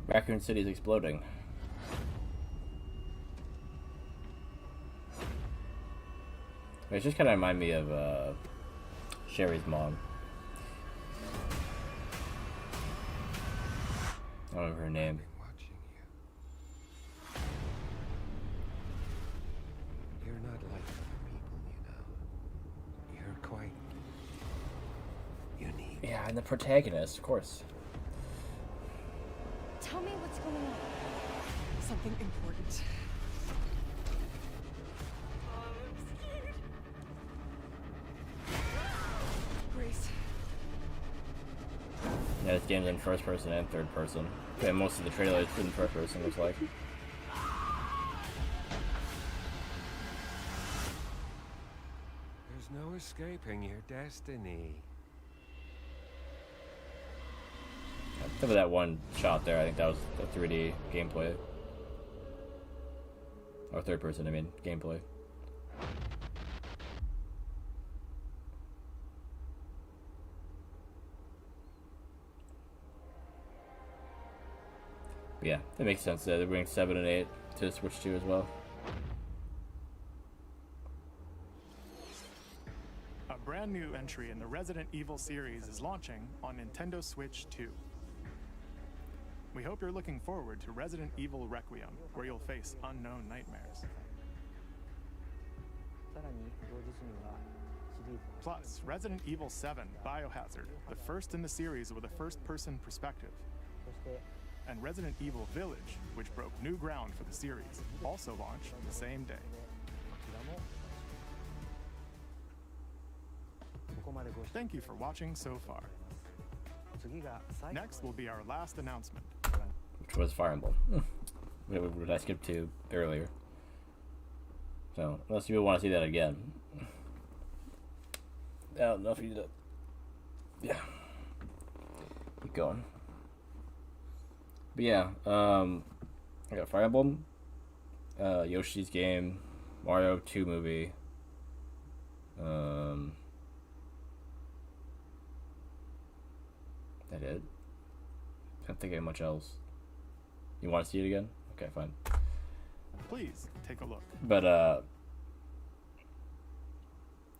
Raccoon City is exploding. It just kind of remind me of Sherry's mom. I don't remember her name. You're not like other people, you know. You're quite unique. Yeah, and the protagonist, of course. Tell me what's going on. Something important. Grace. Yeah, this game's in first person and third person. Yeah, most of the trailers in first person, looks like. There's no escaping your destiny. Except for that one shot there, I think that was the 3D gameplay. Or third person, I mean, gameplay. But yeah, that makes sense. They bring 7 and 8 to Switch 2 as well. A brand new entry in the Resident Evil series is launching on Nintendo Switch 2. We hope you're looking forward to Resident Evil Requiem, where you'll face unknown nightmares. Plus, Resident Evil 7 Biohazard, the first in the series with a first-person perspective. And Resident Evil Village, which broke new ground for the series, also launched the same day. Thank you for watching so far. Next will be our last announcement. Which was Fire Emblem. What I skipped to earlier. So, unless you want to see that again. I don't know if you did. Yeah. Keep going. But yeah, I got Fire Emblem, Yoshi's Game, Mario 2 movie, that it? Can't think of much else. You want to see it again? Okay, fine. Please take a look. But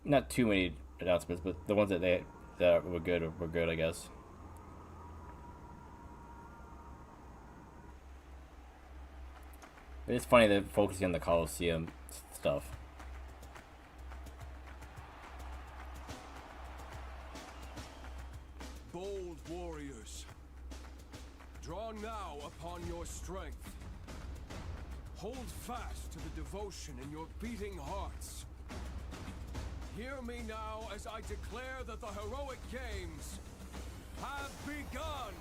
not too many announcements, but the ones that were good, I guess. It's funny that focusing on the Coliseum stuff. Bold warriors, draw now upon your strength. Hold fast to the devotion in your beating hearts. Hear me now as I declare that the heroic games have begun!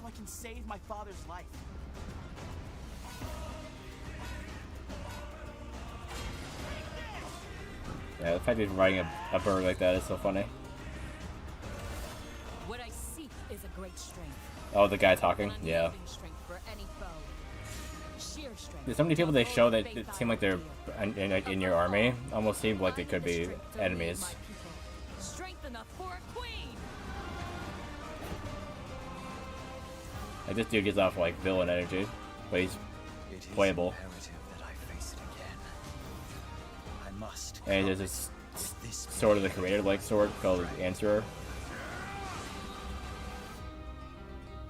so I can save my father's life. Yeah, the fact that he's riding a bird like that is so funny. What I seek is a great strength. Oh, the guy talking? Yeah. Strength for any foe. Sheer strength. There's so many people they show that it seem like they're in your army. Almost seem like they could be enemies. Strength enough for a queen. Like this dude gives off like villain energy, but he's playable. And there's this sword of the creator like sword called Answerer.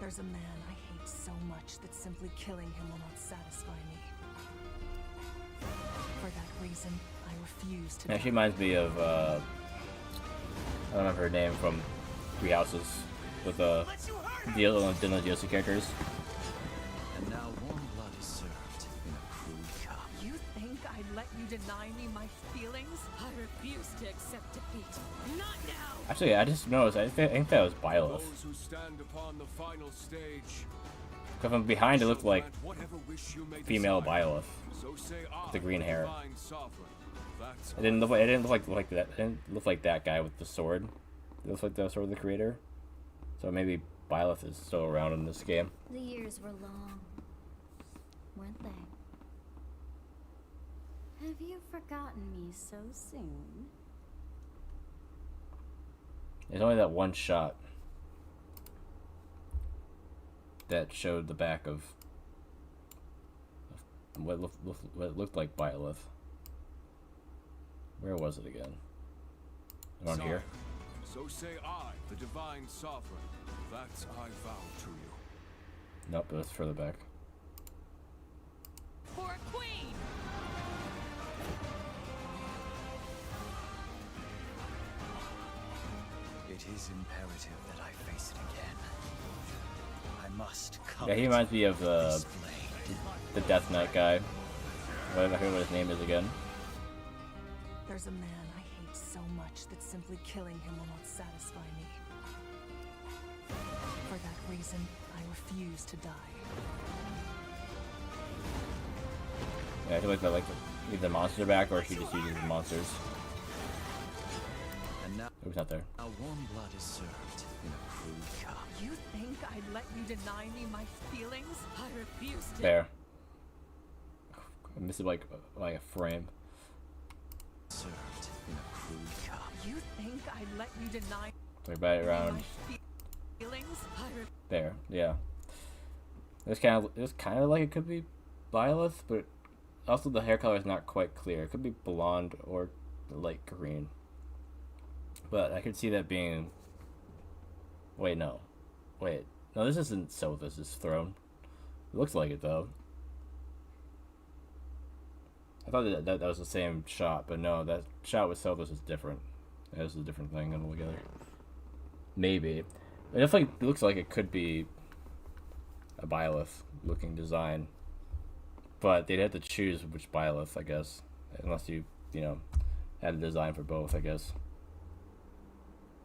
There's a man I hate so much that simply killing him will not satisfy me. For that reason, I refuse to. Yeah, she reminds me of I don't remember her name from Three Houses with the DLC characters. And now warm blood is served in a crude cup. You think I'd let you deny me my feelings? I refuse to accept defeat. Not now. Actually, I just noticed. I think that was Byleth. Those who stand upon the final stage. Because from behind, it looked like female Byleth, So say with the green hair. divine sovereign. That's It didn't look like that. It didn't look like that guy with the sword. It looks like the sword of the creator. So maybe Byleth is still around in this game. The years were long, weren't they? Have you forgotten me so soon? There's only that one shot that showed the back of what looked like Byleth. Where was it again? Around Saga. here? So say I, the divine sovereign. That I vow to you. Nope, it was further back. For a queen. It is imperative that I face it again. I must come. Yeah, he reminds me of the Death Knight guy. I forget what his name is again. There's a man I hate so much that simply killing him will not satisfy me. For that reason, I refuse to die. Yeah, I feel like either the monsters are back or she just uses the monsters. And now, Oops, not there. now warm blood is served in a crude cup. You think I'd let you deny me my feelings? I refuse to. There. I missed it like a frame. Served in a crude cup. You think I'd let you deny So right around my feelings? there. Yeah. It was kind of like it could be Byleth, but also the hair color is not quite clear. It could be blonde or light green. But I could see that being. Wait, no. Wait, no. This isn't Sylva's throne. It looks like it though. I thought that was the same shot, but no, that shot with Sylva's is different. That was a different thing altogether. Maybe. It definitely looks like it could be a Byleth looking design. But they'd have to choose which Byleth, I guess. Unless you had a design for both, I guess.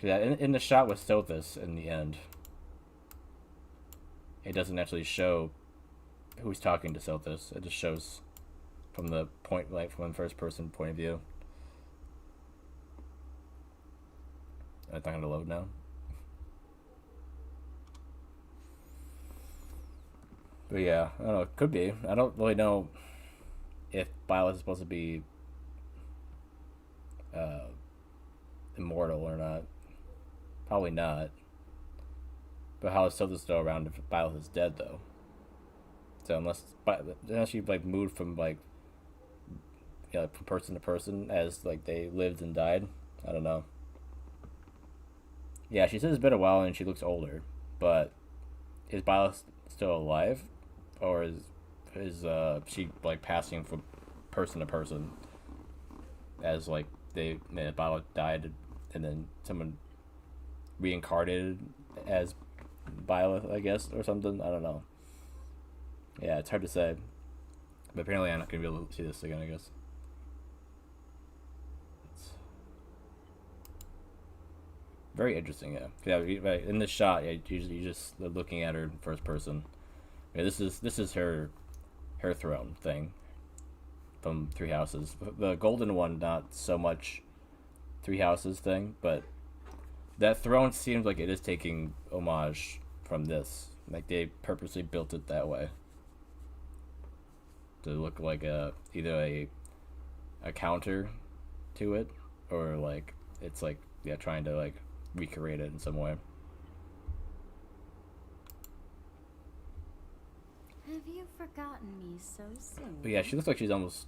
Cause in the shot with Sothis in the end, it doesn't actually show who's talking to Sothis. It just shows from the point, like from the first person point of view. It's not gonna load now. But yeah, I don't know. It could be. I don't really know if Byleth is supposed to be immortal or not. Probably not. But how is Sothis still around if Byleth is dead, though? So unless she like moved from like from person to person as like they lived and died, I don't know. Yeah, she says it's been a while and she looks older, but is Byleth still alive, or is she like passing from person to person as like Byleth died and then someone reincarnated as Byleth, I guess, or something. I don't know. Yeah, it's hard to say. But apparently I'm not going to be able to see this again, I guess. Very interesting, yeah. Yeah, in this shot, yeah, you just looking at her in first person. Yeah, this is her throne thing from Three Houses. The golden one, not so much Three Houses thing, but that throne seems like it is taking homage from this. Like they purposely built it that way to look like either a counter to it, or like it's like, yeah, trying to like recreate it in some way. Have you forgotten me so soon? But yeah, she looks like she's almost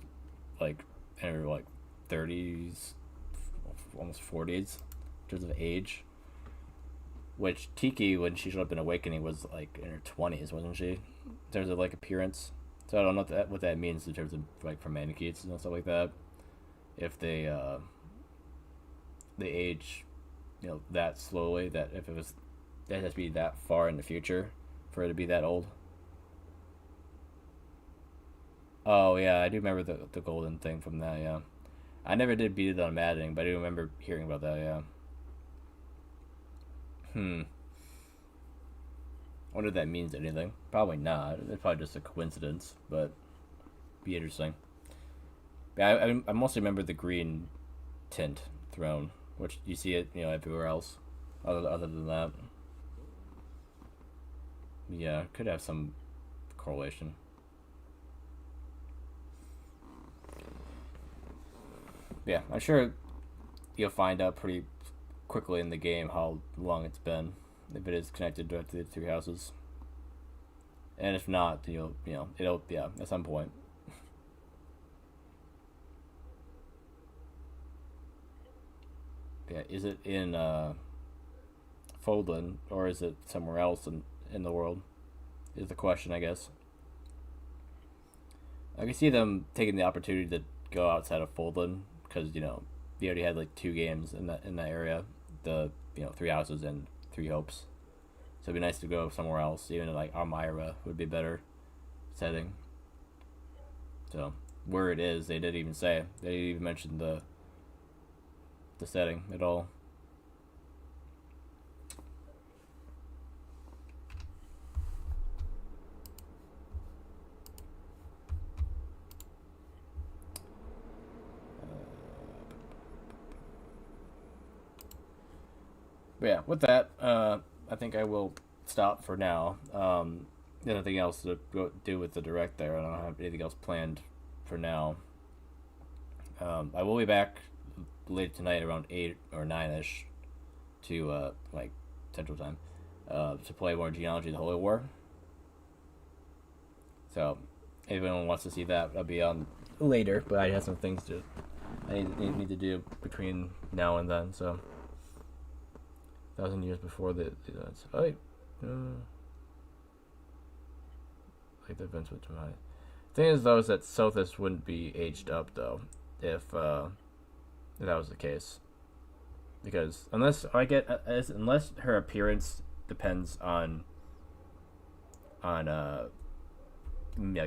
like in her like 30s, almost 40s in terms of age. Which Tiki, when she showed up in Awakening, was like in her 20s, wasn't she? In terms of like appearance. So I don't know what that means in terms of like for mannequins and stuff like that. If they age, you know, that slowly, that if it was, that has to be that far in the future for it to be that old. Oh yeah, I do remember the golden thing from that. Yeah, I never did beat it on Maddening, but I do remember hearing about that. Yeah. I wonder if that means anything. Probably not. It's probably just a coincidence, but be interesting. Yeah, I mostly remember the green tint throne, which you see it, you know, everywhere else, other than that. Yeah, could have some correlation. Yeah, I'm sure you'll find out pretty quickly in the game how long it's been, if it is connected directly to the Three Houses. And if not, it'll at some point. Yeah, is it in Fodlan, or is it somewhere else in the world? Is the question, I guess. I can see them taking the opportunity to go outside of Fodlan, because, you know, they already had like 2 games in that area. The, you know, Three Houses and Three Hopes. So it'd be nice to go somewhere else. Even like Elmira would be a better setting. So where it is, they didn't even say. They didn't even mention the setting at all. But yeah, with that, I think I will stop for now. There's nothing else to do with the direct there. I don't have anything else planned for now. I will be back late tonight around 8 or 9-ish to, like, Central Time, to play more Genealogy of the Holy War. So, if anyone wants to see that, I'll be on later, but I have some things I need to do between now and then, so... 1,000 years before the events. Oh, wait. Like the events with July. Thing is, though, is that Sothis wouldn't be aged up, though, if that was the case. Because unless her appearance depends on like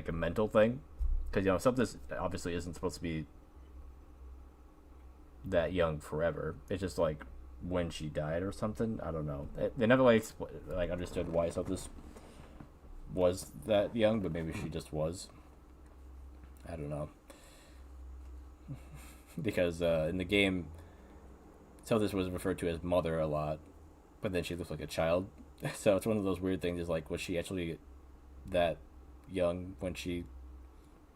a mental thing, because, you know, Sothis obviously isn't supposed to be that young forever. It's just like when she died or something. I don't know. They never like understood why Sothis was that young, but maybe she just was. I don't know. Because in the game, Sothis was referred to as mother a lot, but then she looks like a child. So it's one of those weird things. Is like, was she actually that young when she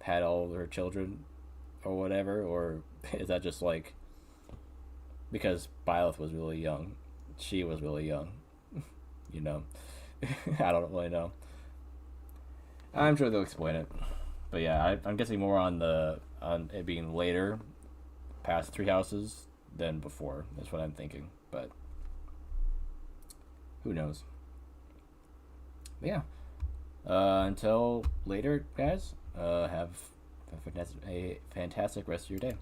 had all of her children, or whatever, or is that just like because Byleth was really young, she was really young, you know? I don't really know. I'm sure they'll explain it, but yeah, I'm guessing more on it being later, past Three Houses, than before. That's what I'm thinking, but who knows? But yeah, until later, guys. Have a fantastic rest of your day.